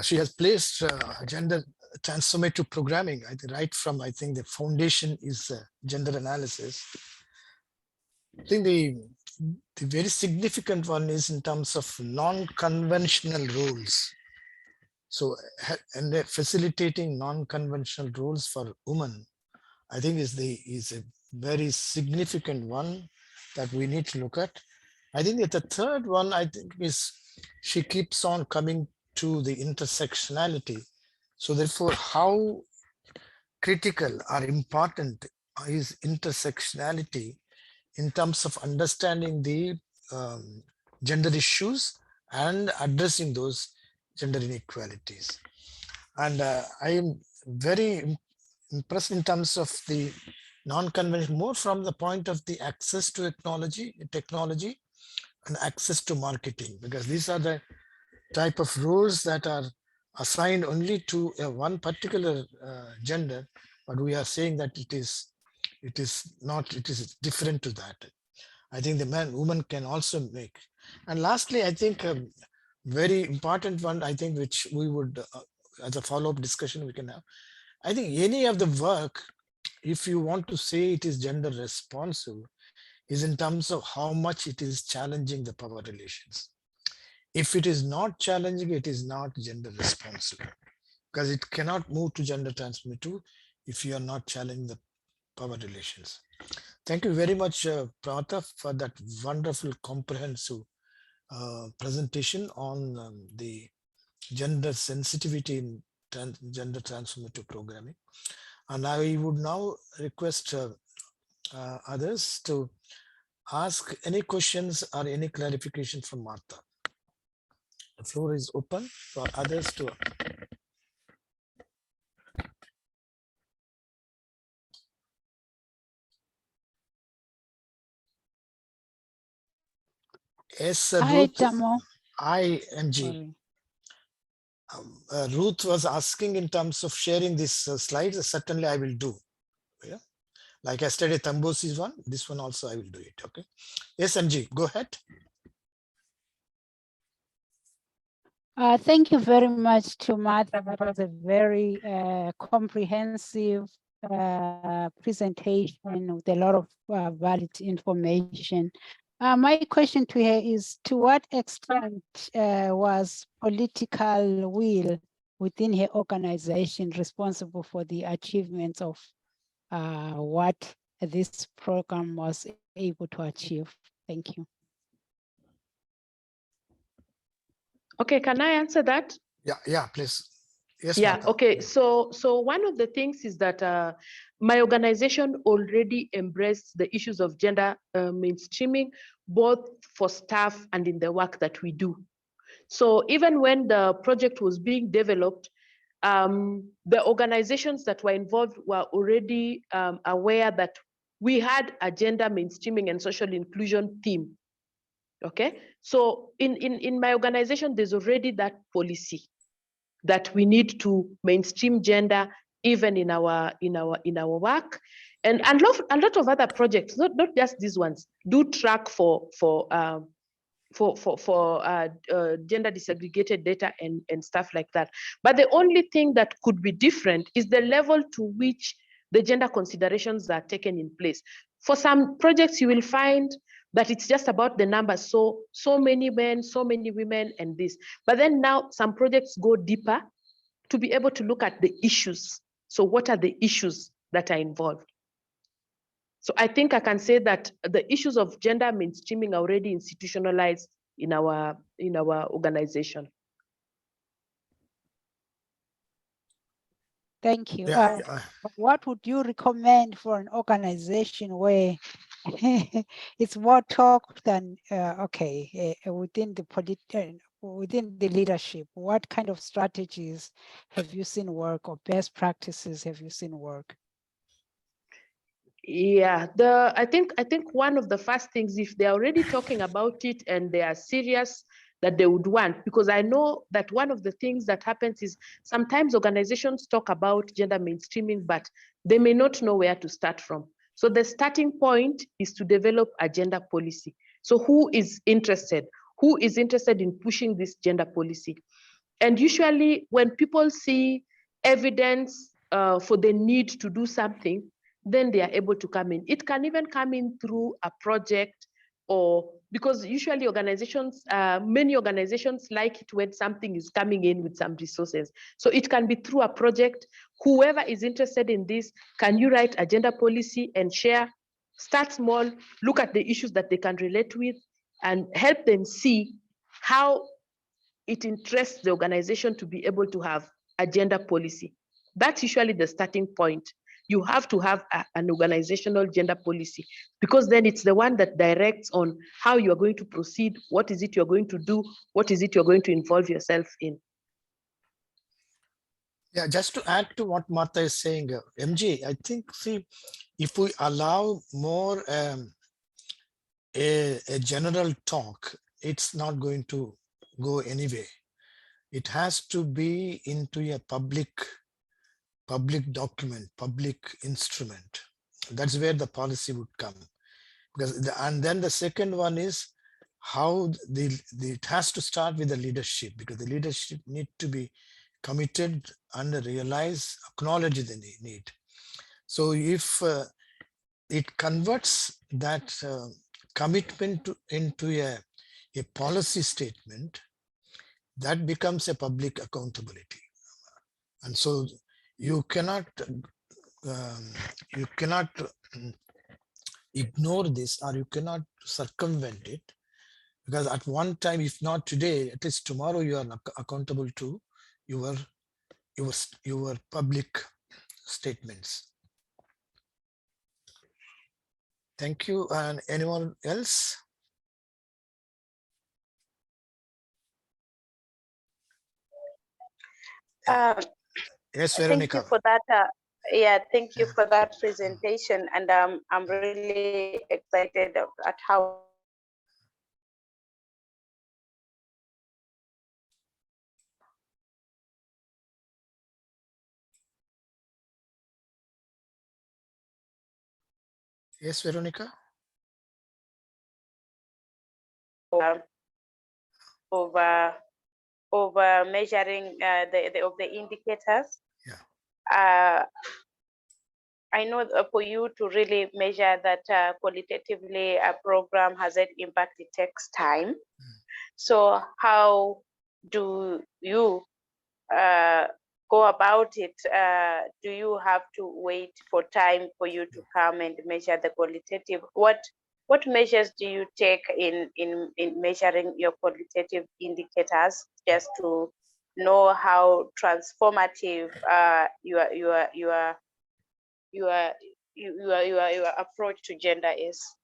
She has placed gender transformative programming, I think, right from, I think the foundation is gender analysis. I think the very significant one is in terms of non-conventional roles. So, and facilitating non-conventional roles for women, I think is a very significant one that we need to look at. I think that the third one, I think, is she keeps on coming to the intersectionality. So therefore, how critical or important is intersectionality in terms of understanding the gender issues and addressing those gender inequalities. And I am very impressed in terms of the non-conventional, more from the point of the access to technology and access to marketing, because these are the type of roles that are assigned only to one particular gender, but we are saying that it is different to that. I think the woman can also make. And lastly, I think a very important one, I think, which we would, as a follow-up discussion we can have, I think any of the work, if you want to say it is gender responsive, is in terms of how much it is challenging the power relations. If it is not challenging, it is not gender responsive, because it cannot move to gender transformative if you are not challenging the power relations. Thank you very much, Pratha, for that wonderful, comprehensive presentation on the gender sensitivity in gender transformative programming. And I would now request others to ask any questions or any clarification from Martha. The floor is open for others to. Yes, Ruth. IMG. Ruth was asking in terms of sharing this slides. Certainly I will do. Yeah. Like yesterday, Thambosi's one. This one also I will do it. Okay. Yes, MG, go ahead. Thank you very much to Martha. That was a very comprehensive presentation with a lot of valid information. My question to her is, to what extent was political will within her organization responsible for the achievements of what this program was able to achieve? Thank you. Okay, can I answer that? Yeah, please. Yes. Yeah, Martha. okay. So one of the things is that my organization already embraced the issues of gender mainstreaming, both for staff and in the work that we do. So even when the project was being developed, the organizations that were involved were already aware that we had a gender mainstreaming and social inclusion theme. Okay, so in my organization, there's already that policy that we need to mainstream gender even in our work, and a lot of other projects, not just these ones, do track for gender disaggregated data and stuff like that. But the only thing that could be different is the level to which the gender considerations are taken in place. For some projects, you will find that it's just about the numbers. So many men, so many women, and this. But then now some projects go deeper to be able to look at the issues. So what are the issues that are involved? So I think I can say that the issues of gender mainstreaming are already institutionalized in our organization. Thank you. Yeah, What would you recommend for an organization where it's more talk than within the leadership? What kind of strategies have you seen work, or best practices have you seen work? Yeah, I think one of the first things, if they're already talking about it and they are serious, that they would want, because I know that one of the things that happens is sometimes organizations talk about gender mainstreaming, but they may not know where to start from. So the starting point is to develop a gender policy. So who is interested? Who is interested in pushing this gender policy? And usually when people see evidence for the need to do something, then they are able to come in. It can even come in through a project, or because usually organizations, many organizations like it when something is coming in with some resources. So it can be through a project. Whoever is interested in this, can you write a gender policy and share? Start small, look at the issues that they can relate with, and help them see how it interests the organization to be able to have a gender policy. That's usually the starting point. You have to have an organizational gender policy, because then it's the one that directs on how you're going to proceed, what is it you're going to do, what is it you're going to involve yourself in. Yeah, just to add to what Martha is saying, MJ, I think, see, if we allow more a general talk, it's not going to go anywhere. It has to be into a public document, public instrument. That's where the policy would come. Because and then the second one is how it has to start with the leadership, because the leadership need to be committed and realize, acknowledge the need. So if it converts that commitment into a policy statement, that becomes a public accountability. And so you cannot ignore this, or you cannot circumvent it, because at one time, if not today, at least tomorrow, you are accountable to your public statements. Thank you. And anyone else? Yes, Veronica. Thank you for that. Thank you for that presentation, and I'm really excited at how Yes, Veronica. over measuring the indicators. Yeah. I know for you to really measure that qualitatively a program has an impact, it takes time. So how do you go about it? Do you have to wait for time for you to come and measure the qualitative? What measures do you take in measuring your qualitative indicators, just to know how transformative your approach to gender is?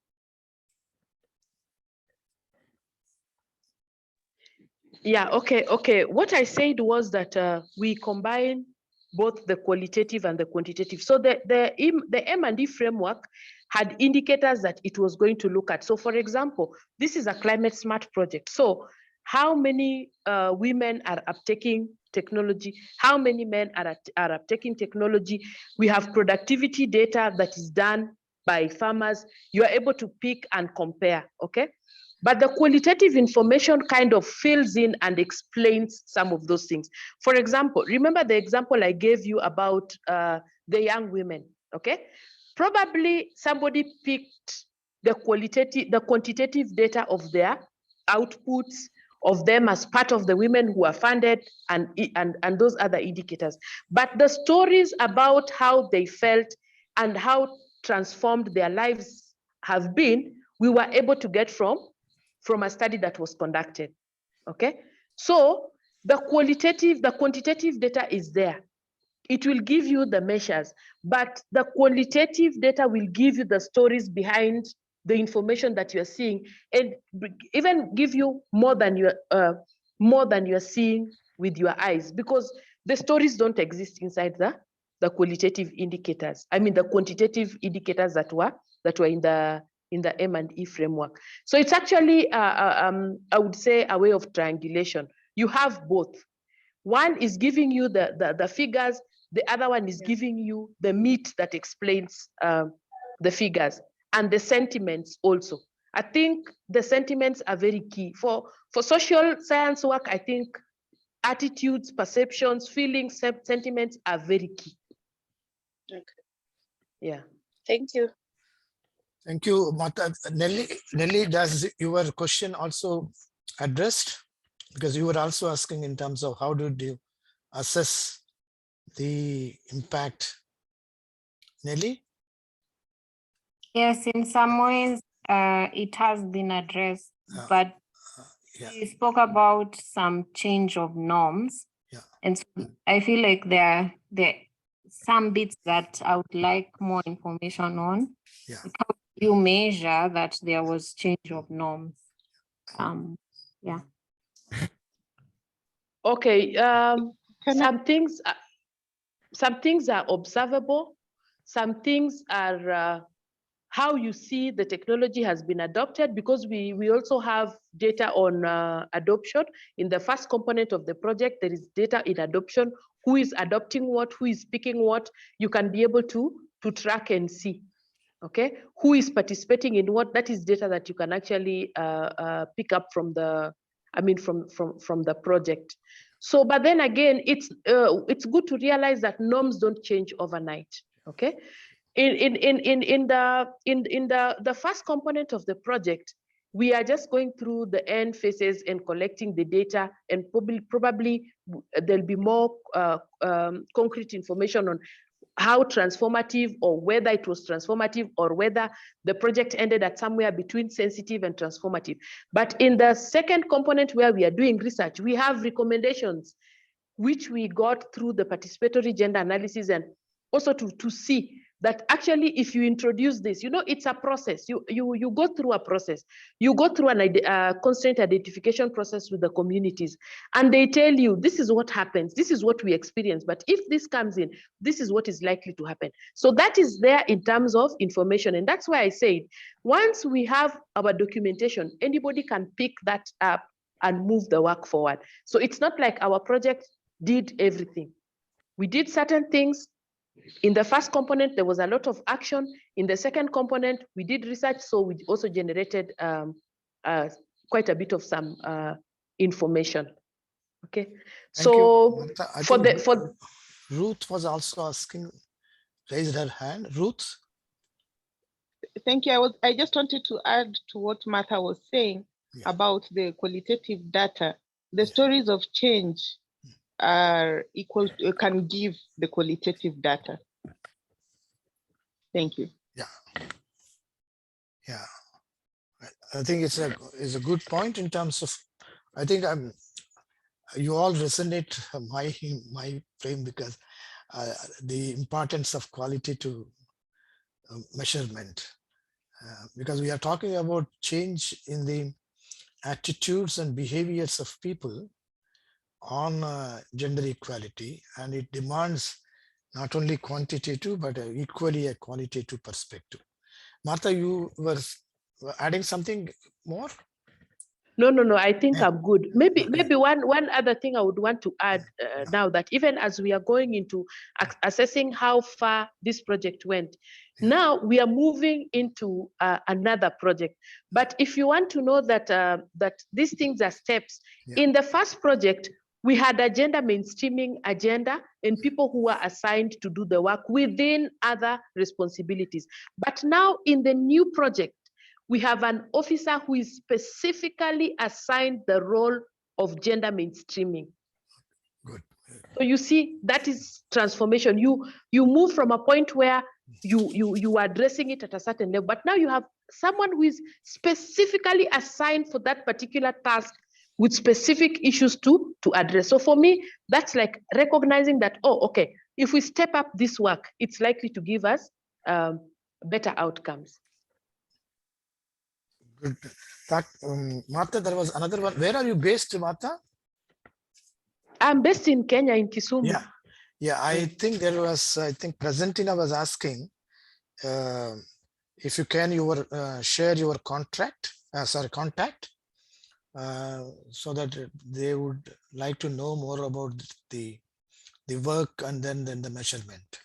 Yeah, okay. What I said was that we combine both the qualitative and the quantitative. So the M&E framework had indicators that it was going to look at. So for example, this is a climate smart project. So how many women are uptaking technology? How many men are uptaking technology? We have productivity data that is done by farmers. You are able to pick and compare, okay? But the qualitative information kind of fills in and explains some of those things. For example, remember the example I gave you about the young women, okay? Probably somebody picked the quantitative data of their outputs of them as part of the women who are funded and those other indicators. But the stories about how they felt and how transformed their lives have been, we were able to get from a study that was conducted, okay? So the quantitative data is there. It will give you the measures, but the qualitative data will give you the stories behind the information that you're seeing, and even give you more than you're seeing with your eyes, because the stories don't exist inside the qualitative indicators. I mean, the quantitative indicators that were in the M&E framework. So it's actually, I would say, a way of triangulation. You have both. One is giving you the figures, the other one is giving you the meat that explains the figures, and the sentiments also. I think the sentiments are very key. For social science work, I think attitudes, perceptions, feelings, sentiments are very key. Okay. Yeah. Thank you. Thank you, Martha. Nelly, does your question also addressed? Because you were also asking in terms of how did you assess the impact. Nelly? Yes, in some ways, it has been addressed, but Yeah. we spoke about some change of norms. Yeah. And so I feel like there are some bits that I would like more information on. Yeah. How do you measure that there was change of norms? Yeah. Okay. Some things are observable. Some things are how you see the technology has been adopted, because we also have data on adoption. In the first component of the project, there is data in adoption. Who is adopting what? Who is picking what? You can be able to track and see. Okay, who is participating in what? That is data that you can actually pick up from the, from the project. So, but then again, it's good to realize that norms don't change overnight. Okay, in the first component of the project, we are just going through the end phases and collecting the data, and probably there'll be more concrete information on how transformative, or whether it was transformative, or whether the project ended at somewhere between sensitive and transformative. But in the second component, where we are doing research, we have recommendations which we got through the participatory gender analysis, and also to see that actually, if you introduce this, it's a process. You go through a process. You go through a constraint identification process with the communities, and they tell you, this is what happens, this is what we experience, but if this comes in, this is what is likely to happen. So that is there in terms of information, and that's why I said, once we have our documentation, anybody can pick that up and move the work forward. So it's not like our project did everything. We did certain things. In the first component, there was a lot of action. In the second component, we did research, so we also generated quite a bit of some information. Okay, so Ruth was also asking, raised her hand. Ruth. Thank you. I just wanted to add to what Martha was saying about the qualitative data. The stories of change are equal, can give the qualitative data. Thank you. Yeah, I think it's a good point in terms of, I think you all resonate my frame, because the importance of qualitative measurement, because we are talking about change in the attitudes and behaviors of people on gender equality, and it demands not only quantitative but equally a qualitative perspective. Martha, you were adding something more? No. I think Yeah. I'm good. Maybe Okay. maybe one other thing I would want to add now, that even as we are going into assessing how far this project went, now we are moving into another project. But if you want to know that that these things are steps, in the first project we had a gender mainstreaming agenda and people who were assigned to do the work within other responsibilities. But now in the new project, we have an officer who is specifically assigned the role of gender mainstreaming. Good. So you see, that is transformation. You move from a point where you are addressing it at a certain level, but now you have someone who is specifically assigned for that particular task with specific issues to address. So for me, that's like recognizing that, oh, okay, if we step up this work, it's likely to give us better outcomes. Good. That, Martha, there was another one. Where are you based, Martha? I'm based in Kenya, in Kisumu. Yeah. Yeah, I think there was, I think Presentina was asking if you can share your contact, so that they would like to know more about the work and then the measurement.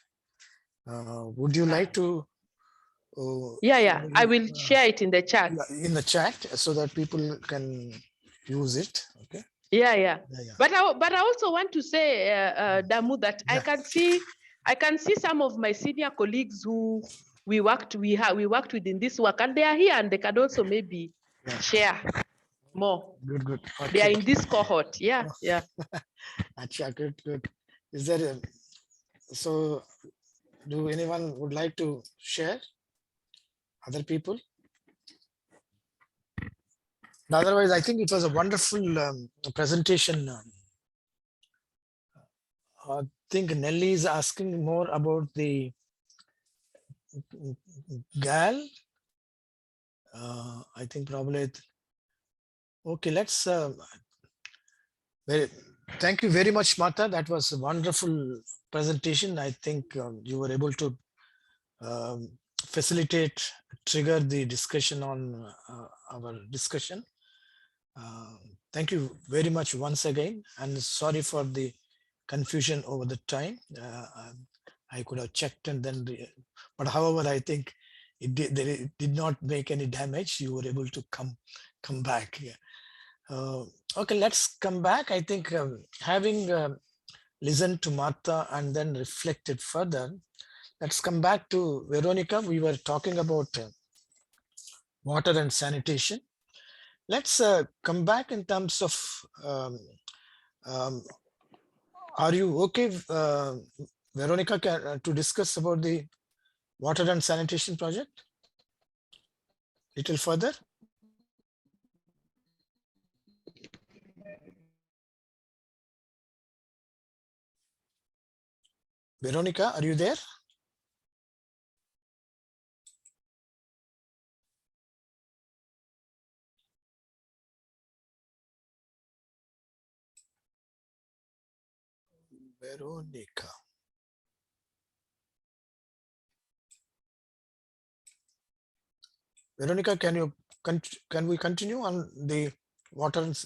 Would you like to? Yeah. I will share it in the chat. In the chat so that people can use it. Okay. Yeah. But I also want to say, Damu, that I can see some of my senior colleagues who we worked with in this work, and they are here, and they can also maybe share more. Good. Okay. They are in this cohort. Yeah. Achha, good. Is there so do anyone would like to share? Other people? Otherwise, I think it was a wonderful presentation. I think Nelly is asking more about the GAL. I think probably. Okay, let's. Thank you very much, Martha. That was a wonderful presentation. I think you were able to trigger the discussion on our discussion. Thank you very much once again, and sorry for the confusion over the time. I could have checked and then, but however, I think it did not make any damage. You were able to come back. Okay, let's come back. I think having listened to Martha and then reflected further, let's come back to Veronica. We were talking about water and sanitation. Let's come back in terms of, are you okay, Veronica, to discuss about the water and sanitation project little further? Veronica, are you there? Veronica. Veronica, can we continue on the water and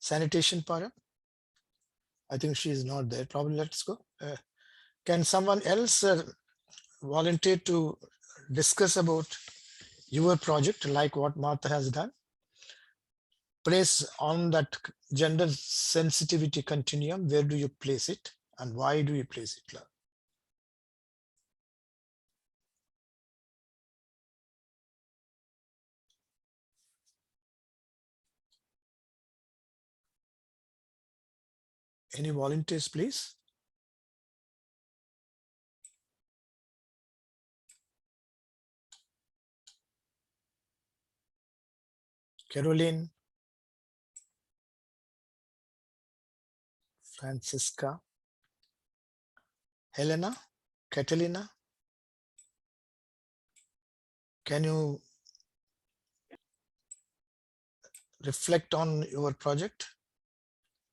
sanitation part? I think she is not there. Probably let's go. Can someone else volunteer to discuss about your project like what Martha has done? Place on that gender sensitivity continuum, where do you place it and why do you place it? Any volunteers, please? Caroline, Francisca, Helena, Catalina, can you reflect on your project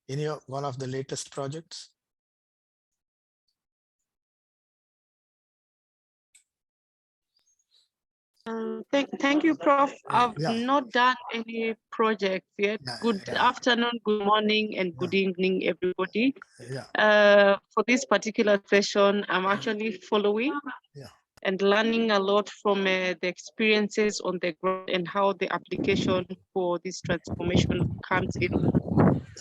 in one of the latest projects? Thank you, Prof. I've Yeah. not done any project yet. Yeah, Good yeah. afternoon, good morning, and good evening, everybody. Yeah. For this particular session, I'm actually following Yeah. and learning a lot from the experiences on the ground and how the application for this transformation comes in.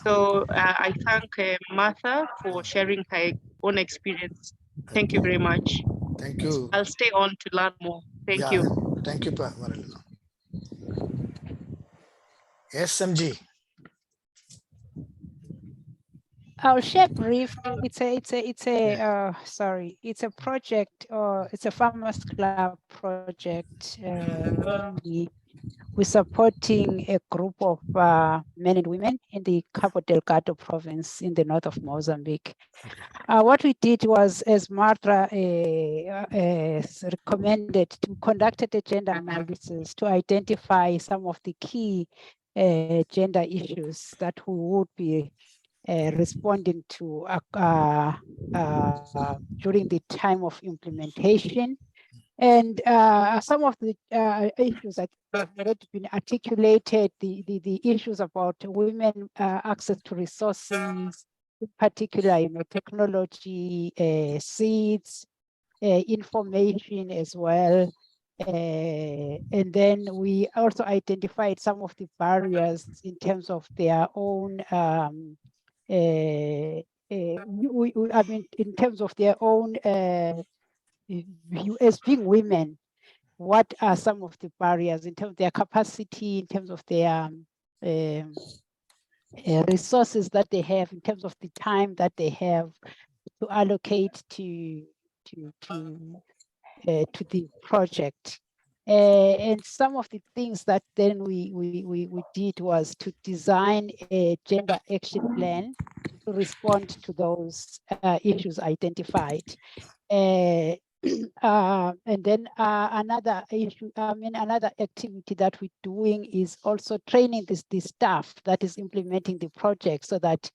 So I thank Martha for sharing her own experience. Thank you very much. Thank you. I'll stay on to learn more. Thank you. Thank you, Marilena. SMG. I'll share briefly. It's a project, or it's a Farmers Club project. We're supporting a group of men and women in the Cabo Delgado province in the north of Mozambique. What we did was, as Martha recommended, to conducted a gender analysis to identify some of the key gender issues that we would be responding to during the time of implementation. And some of the issues that have already been articulated, the issues about women access to resources, in particular, technology, seeds, information as well. And then we also identified some of the barriers in terms of their own I mean, in terms of their own as being women, what are some of the barriers in terms of their capacity, in terms of their resources that they have, in terms of the time that they have to allocate to the project. And some of the things that then we did was to design a gender action plan to respond to those issues identified. And then another issue, another activity that we're doing is also training the staff that is implementing the project so that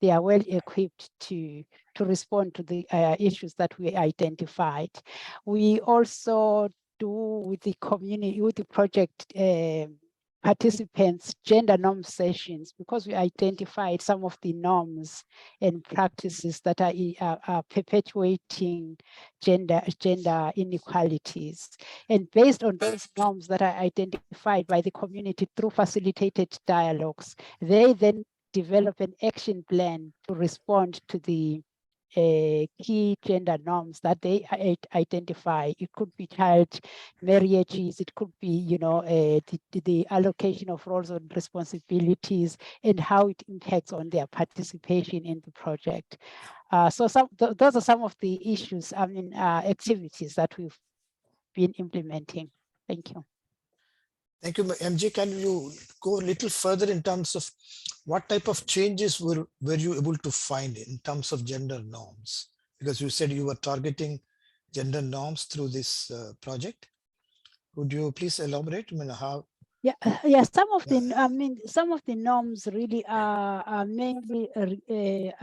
they are well equipped to respond to the issues that we identified. We also do with the community, with the project participants, gender norm sessions, because we identified some of the norms and practices that are perpetuating gender inequalities. And based on those norms that are identified by the community through facilitated dialogues, they then develop an action plan to respond to the key gender norms that they identify. It could be child marriages, it could be, the allocation of roles and responsibilities and how it impacts on their participation in the project. So those are some of the issues, activities that we've been implementing. Thank you. Thank you, MJ. Can you go a little further in terms of what type of changes were you able to find in terms of gender norms? Because you said you were targeting gender norms through this project. Would you please elaborate? How? Yeah. Some of the, some of the norms really are mainly, the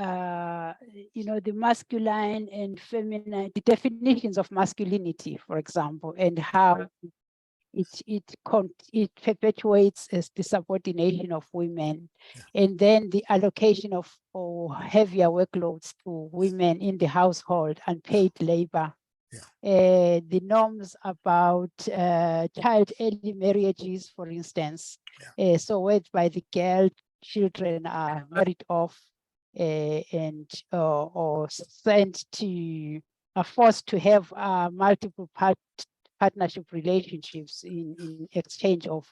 masculine and feminine, the definitions of masculinity, for example, and how it perpetuates as the subordination of women, and then the allocation of heavier workloads to women in the household and paid labor. The norms about child early marriages, for instance, so whereby the girl children are married off and or sent to, are forced to have multiple partnership relationships in exchange of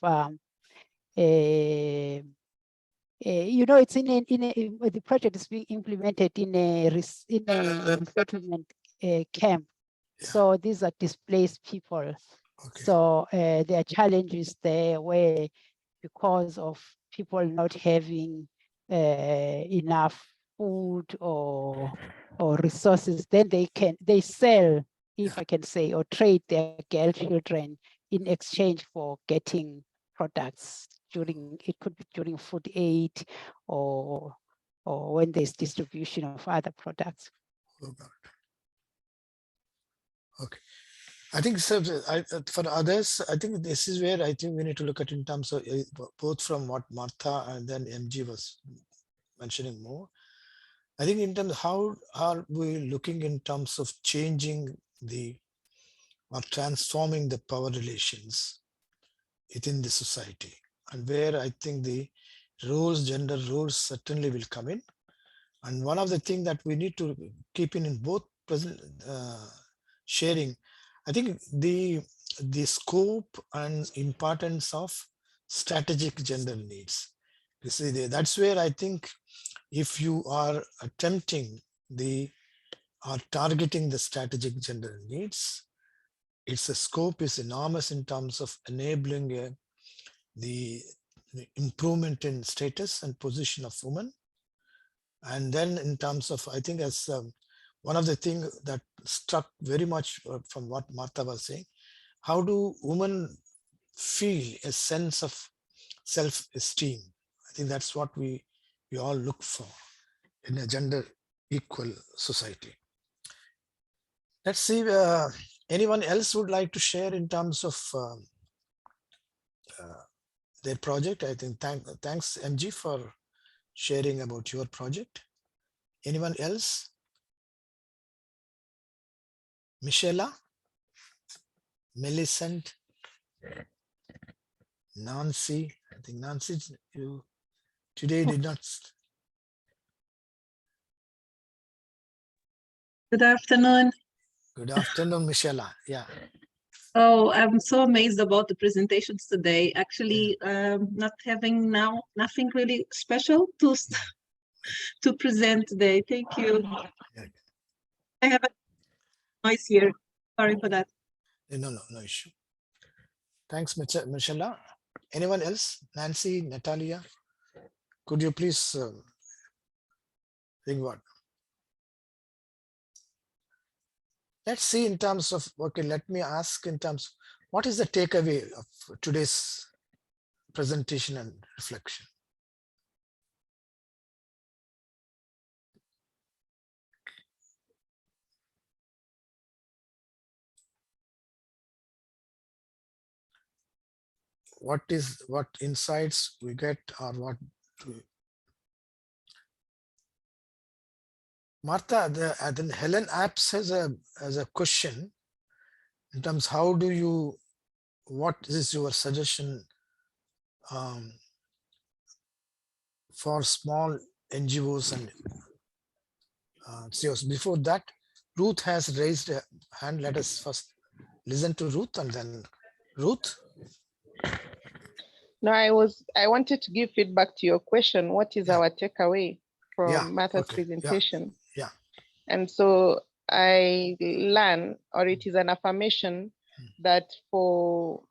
it's the project is being implemented in a resettlement camp. So these are displaced people. So there are challenges there where, because of people not having enough food or resources, then they sell, if I can say, or trade their girl children in exchange for getting products it could be during food aid or when there's distribution of other products. Okay. I think so, for others, I think this is where I think we need to look at in terms of both from what Martha and then MG was mentioning more. I think in terms of how are we looking in terms of changing or transforming the power relations within the society, and where I think the gender roles certainly will come in. And one of the things that we need to keep in both present sharing, I think the scope and importance of strategic gender needs. You see, that's where I think if you are attempting or targeting the strategic gender needs, its scope is enormous in terms of enabling the improvement in status and position of women. And then in terms of, I think as one of the things that struck very much from what Martha was saying, how do women feel a sense of self-esteem? I think that's what we all look for in a gender equal society. Let's see, anyone else would like to share in terms of their project? I think thanks MG for sharing about your project. Anyone else? Michela, Millicent, Nancy. I think Nancy, you today did not. Good afternoon. Good afternoon, Michela. Yeah. Oh, I'm so amazed about the presentations today. Actually, not having now nothing really special to present today. Thank you. I have a noise here. Sorry for that. No issue. Thanks, Michela. Anyone else? Nancy, Natalia, could you please think what? Let's see in terms of, okay, let me ask in terms, what is the takeaway of today's presentation and reflection? What insights we get, or what Martha, then Helen Apps has a question in terms, how do you, what is your suggestion for small NGOs and CEOs? Before that, Ruth has raised a hand. Let us first listen to Ruth and then Ruth. No, I wanted to give feedback to your question. What is our takeaway from Martha's presentation? Yeah. And so I learn, or it is an affirmation that for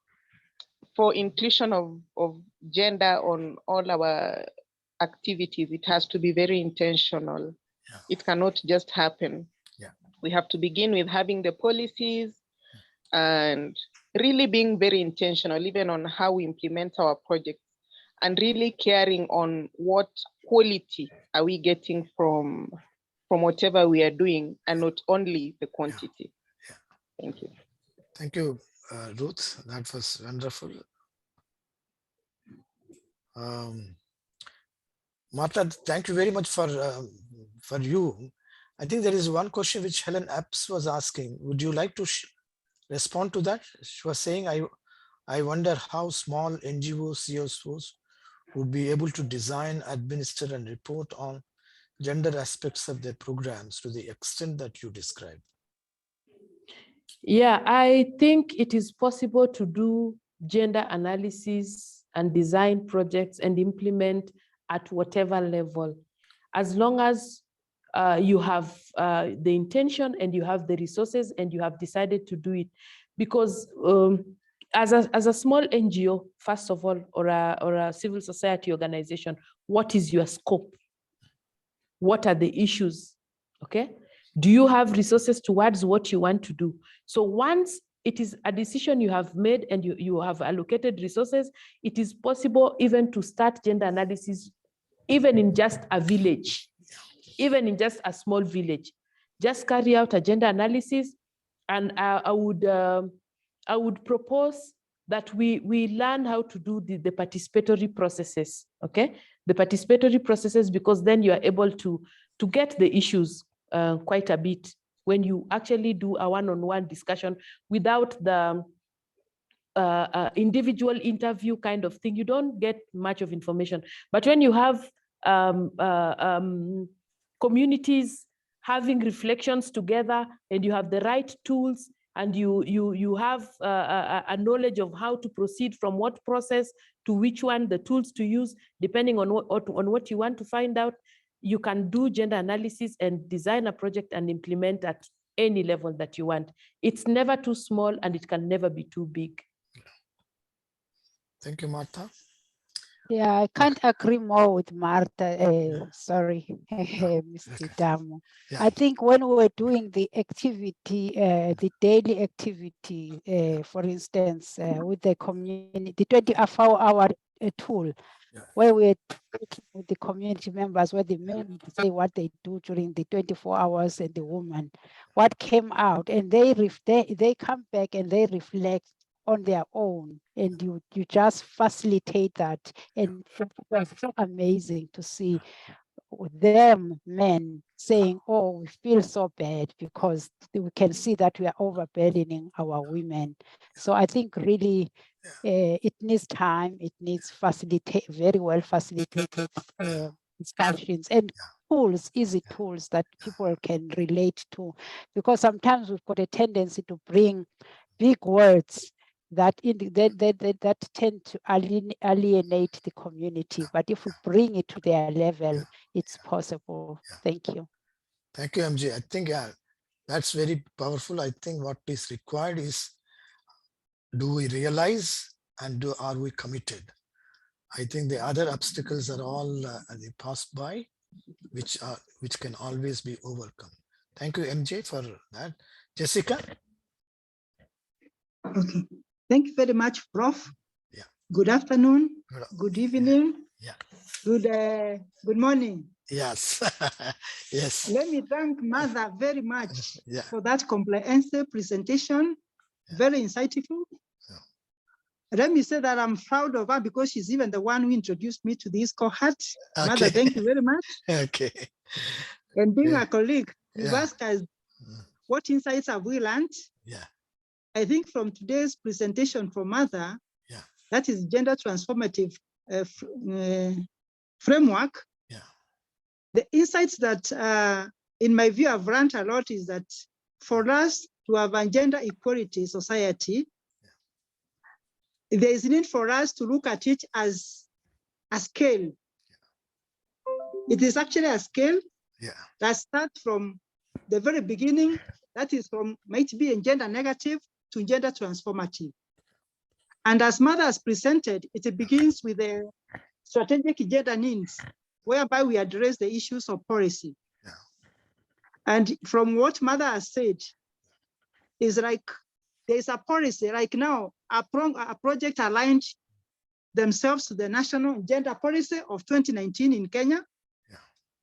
inclusion of gender on all our activities, it has to be very intentional. Yeah. It cannot just happen. Yeah. We have to begin with having the policies and really being very intentional, even on how we implement our projects, and really caring on what quality are we getting from whatever we are doing, and not only the quantity. Yeah. Thank you. Thank you, Ruth. That was wonderful. Martha, thank you very much for you. I think there is one question which Helen Apps was asking. Would you like to respond to that? She was saying, I wonder how small NGOs, CSOs would be able to design, administer, and report on gender aspects of their programs to the extent that you described. Yeah, I think it is possible to do gender analysis and design projects and implement at whatever level, as long as you have the intention and you have the resources and you have decided to do it. Because as a small NGO, first of all, or a civil society organization, what is your scope? What are the issues? Okay. Do you have resources towards what you want to do? So once it is a decision you have made and you have allocated resources, it is possible even to start gender analysis, even in just a village, even in just a small village. Just carry out a gender analysis And I would propose that we learn how to do the participatory processes, okay? The participatory processes, because then you are able to get the issues quite a bit when you actually do a one-on-one discussion without the individual interview kind of thing. You don't get much of information. But when you have communities having reflections together, and you have the right tools, and you have a knowledge of how to proceed from what process to which one, the tools to use, depending on what you want to find out, you can do gender analysis and design a project and implement at any level that you want. It's never too small, and it can never be too big. Thank you, Martha. Yeah, I can't agree more with Martha. Sorry, Mr. Damu. Yeah. I think when we were doing the activity, the daily activity, for instance, with the community, the 24-hour tool, where we're talking with the community members, where the men say what they do during the 24 hours and the woman, what came out, and they come back and they reflect on their own, and you just facilitate that, and it was so amazing to see them men saying, oh, we feel so bad because we can see that we are overburdening our women. So I think really it needs time, it needs very well facilitated discussions and tools, easy tools that people can relate to, because sometimes we've got a tendency to bring big words that tend to alienate the community. But if we bring it to their level, it's possible. Thank you. Thank you, MJ. I think that's very powerful. I think what is required is, do we realize, and are we committed? I think the other obstacles are all they pass by, which can always be overcome. Thank you, MJ, for that. Jessica. Okay. Thank you very much, Prof. Yeah. Good afternoon. Good evening. Yeah. Good morning. Yes. Yes. Let me thank Mother very much for that comprehensive presentation. Very insightful. Let me say that I'm proud of her because she's even the one who introduced me to this cohort. Okay. Mother, thank you very much. Okay. And being a colleague, you've asked us what insights have we learned? Yeah. I think from today's presentation from Mother, that is gender transformative framework. Yeah. The insights that, in my view, I've learned a lot is that for us to have a gender equality society, there is a need for us to look at it as a scale. It is actually a scale that starts from the very beginning, that is from might be in gender negative to gender transformative. And as Mother has presented, it begins with the strategic gender needs, whereby we address the issues of policy. And from what Mother has said, is like there's a policy, like now, a project aligned themselves to the national gender policy of 2019 in Kenya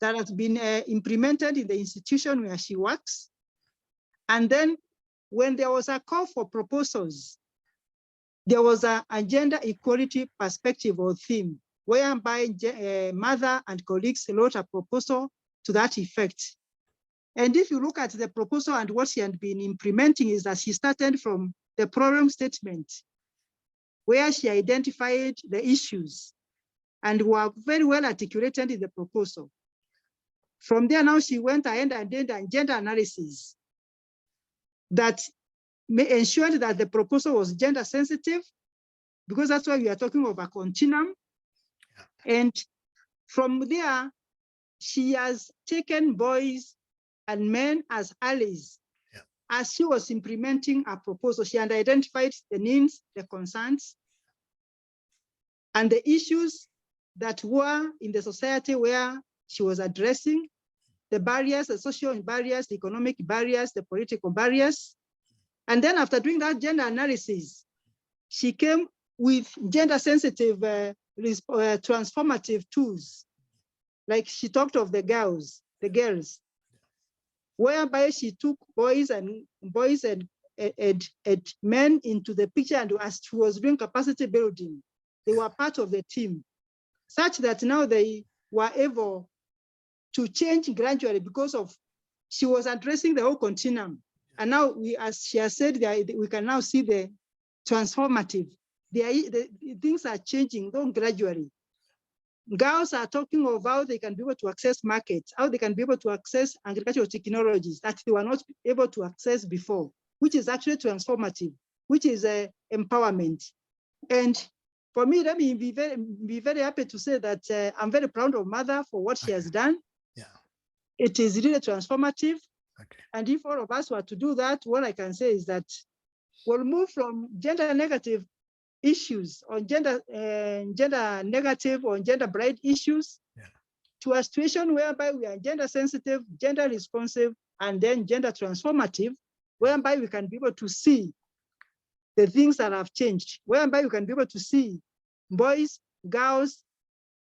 that has been implemented in the institution where she works. And then when there was a call for proposals, there was a gender equality perspective or theme, whereby Mother and colleagues wrote a proposal to that effect. And if you look at the proposal and what she had been implementing is that she started from the problem statement, where she identified the issues and were very well articulated in the proposal. From there now she went ahead and did a gender analysis that ensured that the proposal was gender sensitive, because that's why we are talking of a continuum. And from there, she has taken boys and men as allies. As she was implementing a proposal, she had identified the needs, the concerns, and the issues that were in the society where she was addressing, the barriers, the social barriers, the economic barriers, the political barriers. And then after doing that gender analysis, she came with gender sensitive transformative tools. Like she talked of the girls, whereby she took boys and men into the picture, and as she was doing capacity building, they were part of the team, such that now they were able to change gradually because of she was addressing the whole continuum. And now we, as she has said, we can now see the transformative. The things are changing though gradually. Girls are talking of how they can be able to access markets, how they can be able to access agricultural technologies that they were not able to access before, which is actually transformative, which is empowerment. And for me, let me be very happy to say that I'm very proud of Mother for what she has done. Yeah. It is really transformative. Okay. And if all of us were to do that, what I can say is that we'll move from gender negative issues or gender negative or gender blind issues to a situation whereby we are gender sensitive, gender responsive, and then gender transformative, whereby we can be able to see the things that have changed, whereby we can be able to see boys, girls,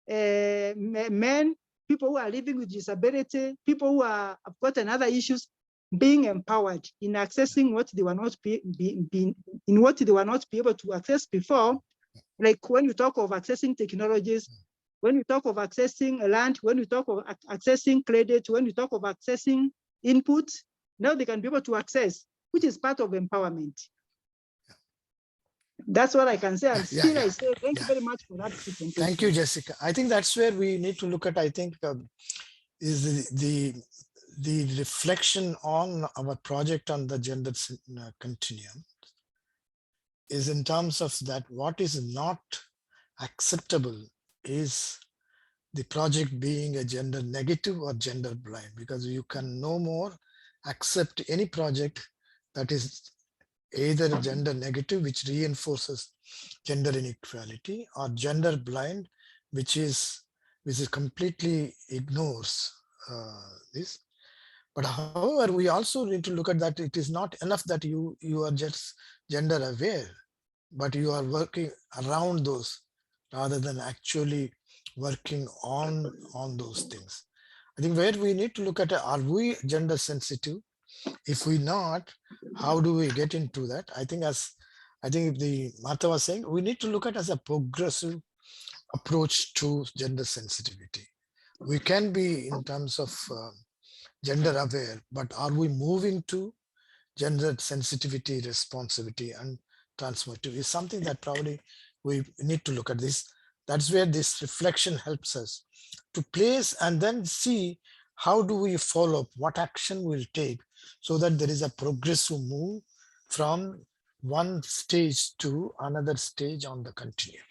men, people who are living with disability, people who have gotten other issues, being empowered in accessing what they were not able to access before. Like when you talk of accessing technologies, when you talk of accessing land, when you talk of accessing credit, when you talk of accessing input, now they can be able to access, which is part of empowerment. That's what I can say. And still I say thank you very much for that presentation. Thank you, Jessica. I think that's where we need to look at, I think, is the reflection on our project on the gender continuum is in terms of that what is not acceptable is the project being a gender negative or gender blind, because you can no more accept any project that is either gender negative, which reinforces gender inequality, or gender blind, which completely ignores this. But however, we also need to look at that it is not enough that you are just gender aware, but you are working around those rather than actually working on those things. I think where we need to look at, are we gender sensitive? If we not, how do we get into that? I think the Martha was saying, we need to look at as a progressive approach to gender sensitivity. We can be in terms of gender aware, but are we moving to gender sensitivity, responsivity, and transformative is something that probably we need to look at this. That's where this reflection helps us to place and then see how do we follow up, what action we'll take so that there is a progressive move from one stage to another stage on the continuum.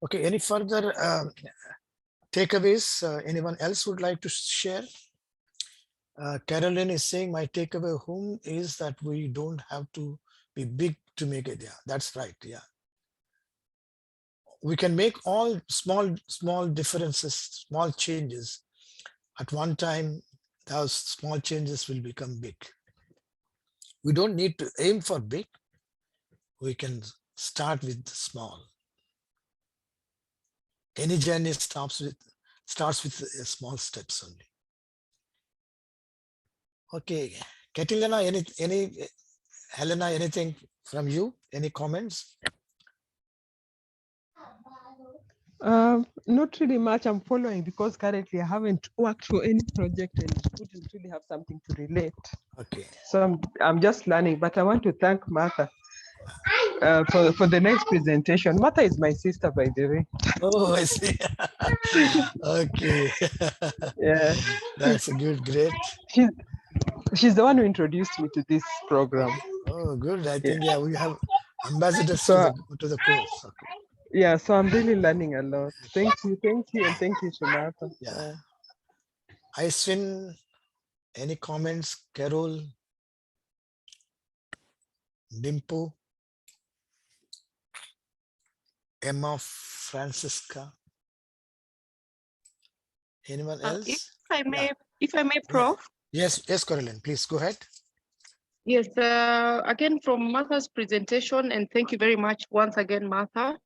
Okay, any further takeaways? Anyone else would like to share? Carolyn is saying my takeaway home is that we don't have to be big to make it. Yeah, that's right. Yeah. We can make all small differences, small changes. At one time, those small changes will become big. We don't need to aim for big. We can start with small. Any journey starts with small steps only. Okay, Katilina, Helena, anything from you? Any comments? Not really much. I'm following because currently I haven't worked for any project and wouldn't really have something to relate. Okay. So I'm just learning, but I want to thank Martha for the next presentation. Martha is my sister, by the way. Oh, I see. Okay. Yeah. That's a great. She's the one who introduced me to this program. Oh, good. I think, yeah, we have ambassadors to the course. Okay. Yeah, so I'm really learning a lot. Thank you, and thank you, Martha. Yeah. Aiswin, any comments? Carol? Dimpo? Emma, Francisca? Anyone else? If I may, Prof. Yes, Caroline, please go ahead. Yes, again from Martha's presentation, and thank you very much once again, Martha,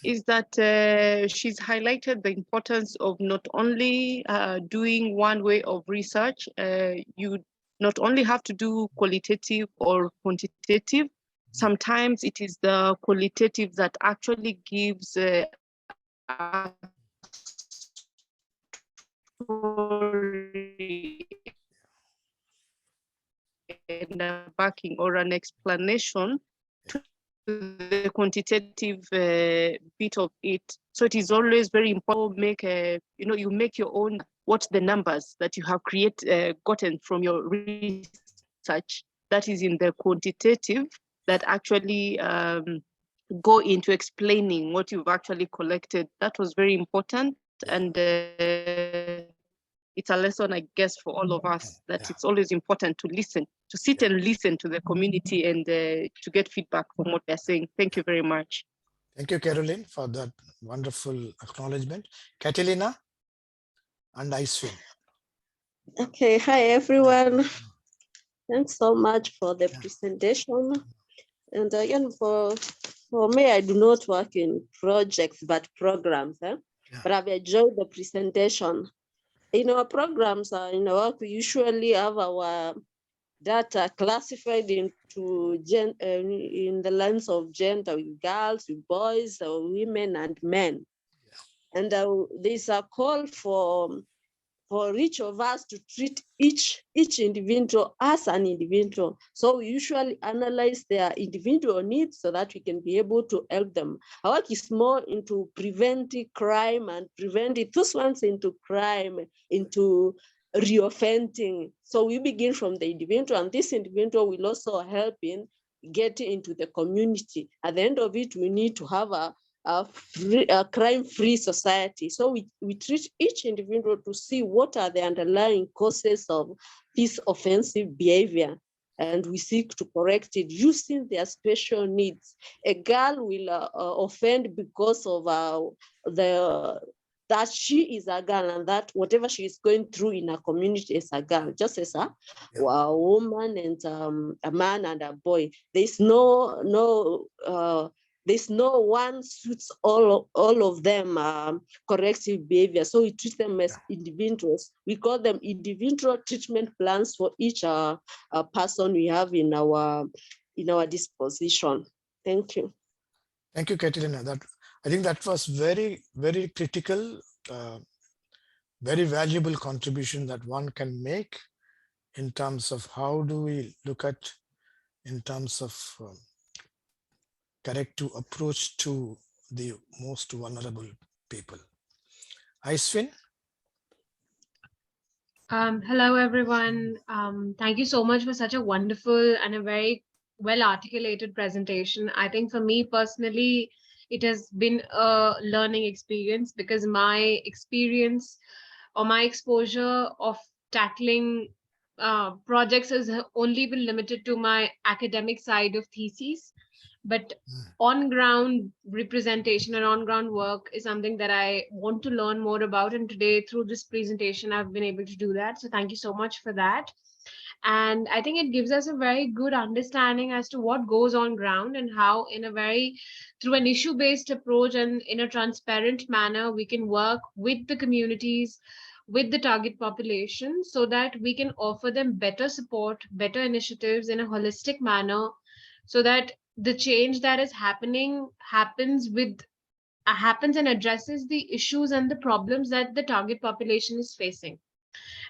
is that she's highlighted the importance of not only doing one way of research, you not only have to do qualitative or quantitative, sometimes it is the qualitative that actually gives a story and a backing or an explanation to the quantitative bit of it. So it is always very important to make you make your own, what the numbers that you have gotten from your research that is in the quantitative that actually go into explaining what you've actually collected. That was very important. And it's a lesson, I guess, for all of us, that it's always important to listen, to sit and listen to the community and to get feedback from what they're saying. Thank you very much. Thank you, Caroline, for that wonderful acknowledgement. Catalina and Aiswin. Okay, hi everyone. Thanks so much for the presentation. And again, for me, I do not work in projects, but programs. But I've enjoyed the presentation. In our programs, in our work, we usually have our data classified into in the lens of gender, with girls, with boys, women, and men. And there's a call for each of us to treat each individual as an individual. So we usually analyze their individual needs so that we can be able to help them. Our work is more into preventing crime and preventing those ones into crime, into reoffending. So we begin from the individual, and this individual will also help in getting into the community. At the end of it, we need to have a crime-free society. So we treat each individual to see what are the underlying causes of this offensive behavior, and we seek to correct it using their special needs. A girl will offend because of that she is a girl, and that whatever she is going through in her community is a girl, just as a woman and a man and a boy. There's there's no one suits all of them corrective behavior. So we treat them as individuals. We call them individual treatment plans for each person we have in our disposition. Thank you. Thank you, Catalina. I think that was very, very critical, very valuable contribution that one can make in terms of how do we look at in terms of corrective approach to the most vulnerable people. Aiswin? Hello, everyone. Thank you so much for such a wonderful and a very well articulated presentation. I think for me personally, it has been a learning experience, because my experience or my exposure of tackling projects has only been limited to my academic side of theses. But on-ground representation and on-ground work is something that I want to learn more about. And today, through this presentation, I've been able to do that. So thank you so much for that. And I think it gives us a very good understanding as to what goes on ground and how through an issue-based approach and in a transparent manner, we can work with the communities, with the target population, so that we can offer them better support, better initiatives in a holistic manner, so that the change that is happening happens and addresses the issues and the problems that the target population is facing.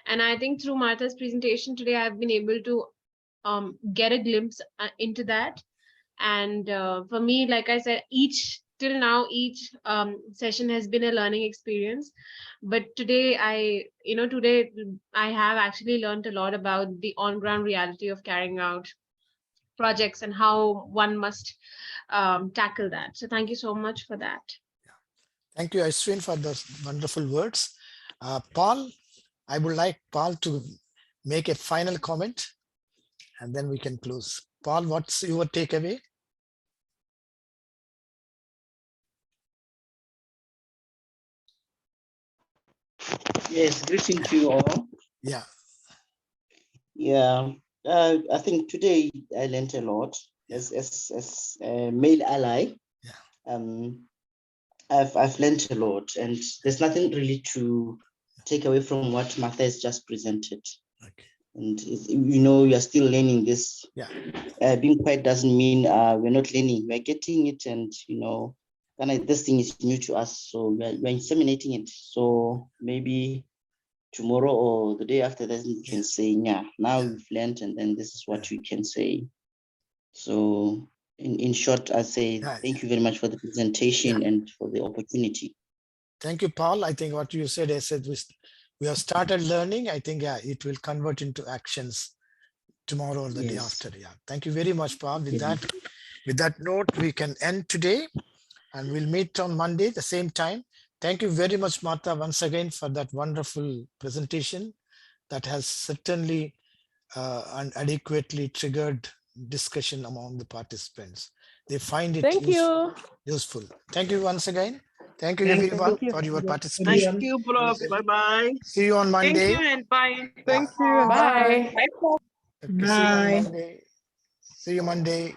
And I think through Martha's presentation today, I've been able to get a glimpse into that. And for me, like I said, each session has been a learning experience. But today I have actually learned a lot about the on-ground reality of carrying out projects and how one must tackle that. So thank you so much for that. Thank you, Aiswin, for those wonderful words. Paul, I would like Paul to make a final comment and then we can close. Paul, what's your takeaway? Yes, greeting to you all. Yeah. Yeah. I think today I learned a lot as a male ally. Yeah. I've learned a lot, and there's nothing really to take away from what Martha has just presented. Okay. And you are still learning this. Yeah. Being quiet doesn't mean we're not learning. We're getting it, and this thing is new to us, so we're inseminating it. So maybe tomorrow or the day after that, we can say, yeah, now we've learned, and then this is what we can say. So in short, I say thank you very much for the presentation and for the opportunity. Thank you, Paul. I think what you said, I said we have started learning. I think, yeah, it will convert into actions tomorrow or the day after. Yeah. Thank you very much, Paul. With that note, we can end today, and we'll meet on Monday, the same time. Thank you very much, Martha, once again for that wonderful presentation that has certainly and adequately triggered discussion among the participants. They find it useful. Thank you once again. Thank you, everyone, for your participation. Thank you, Prof. Bye-bye. See you on Monday. Thank you and bye. Thank you. Bye. Okay, see you on Monday. See you Monday.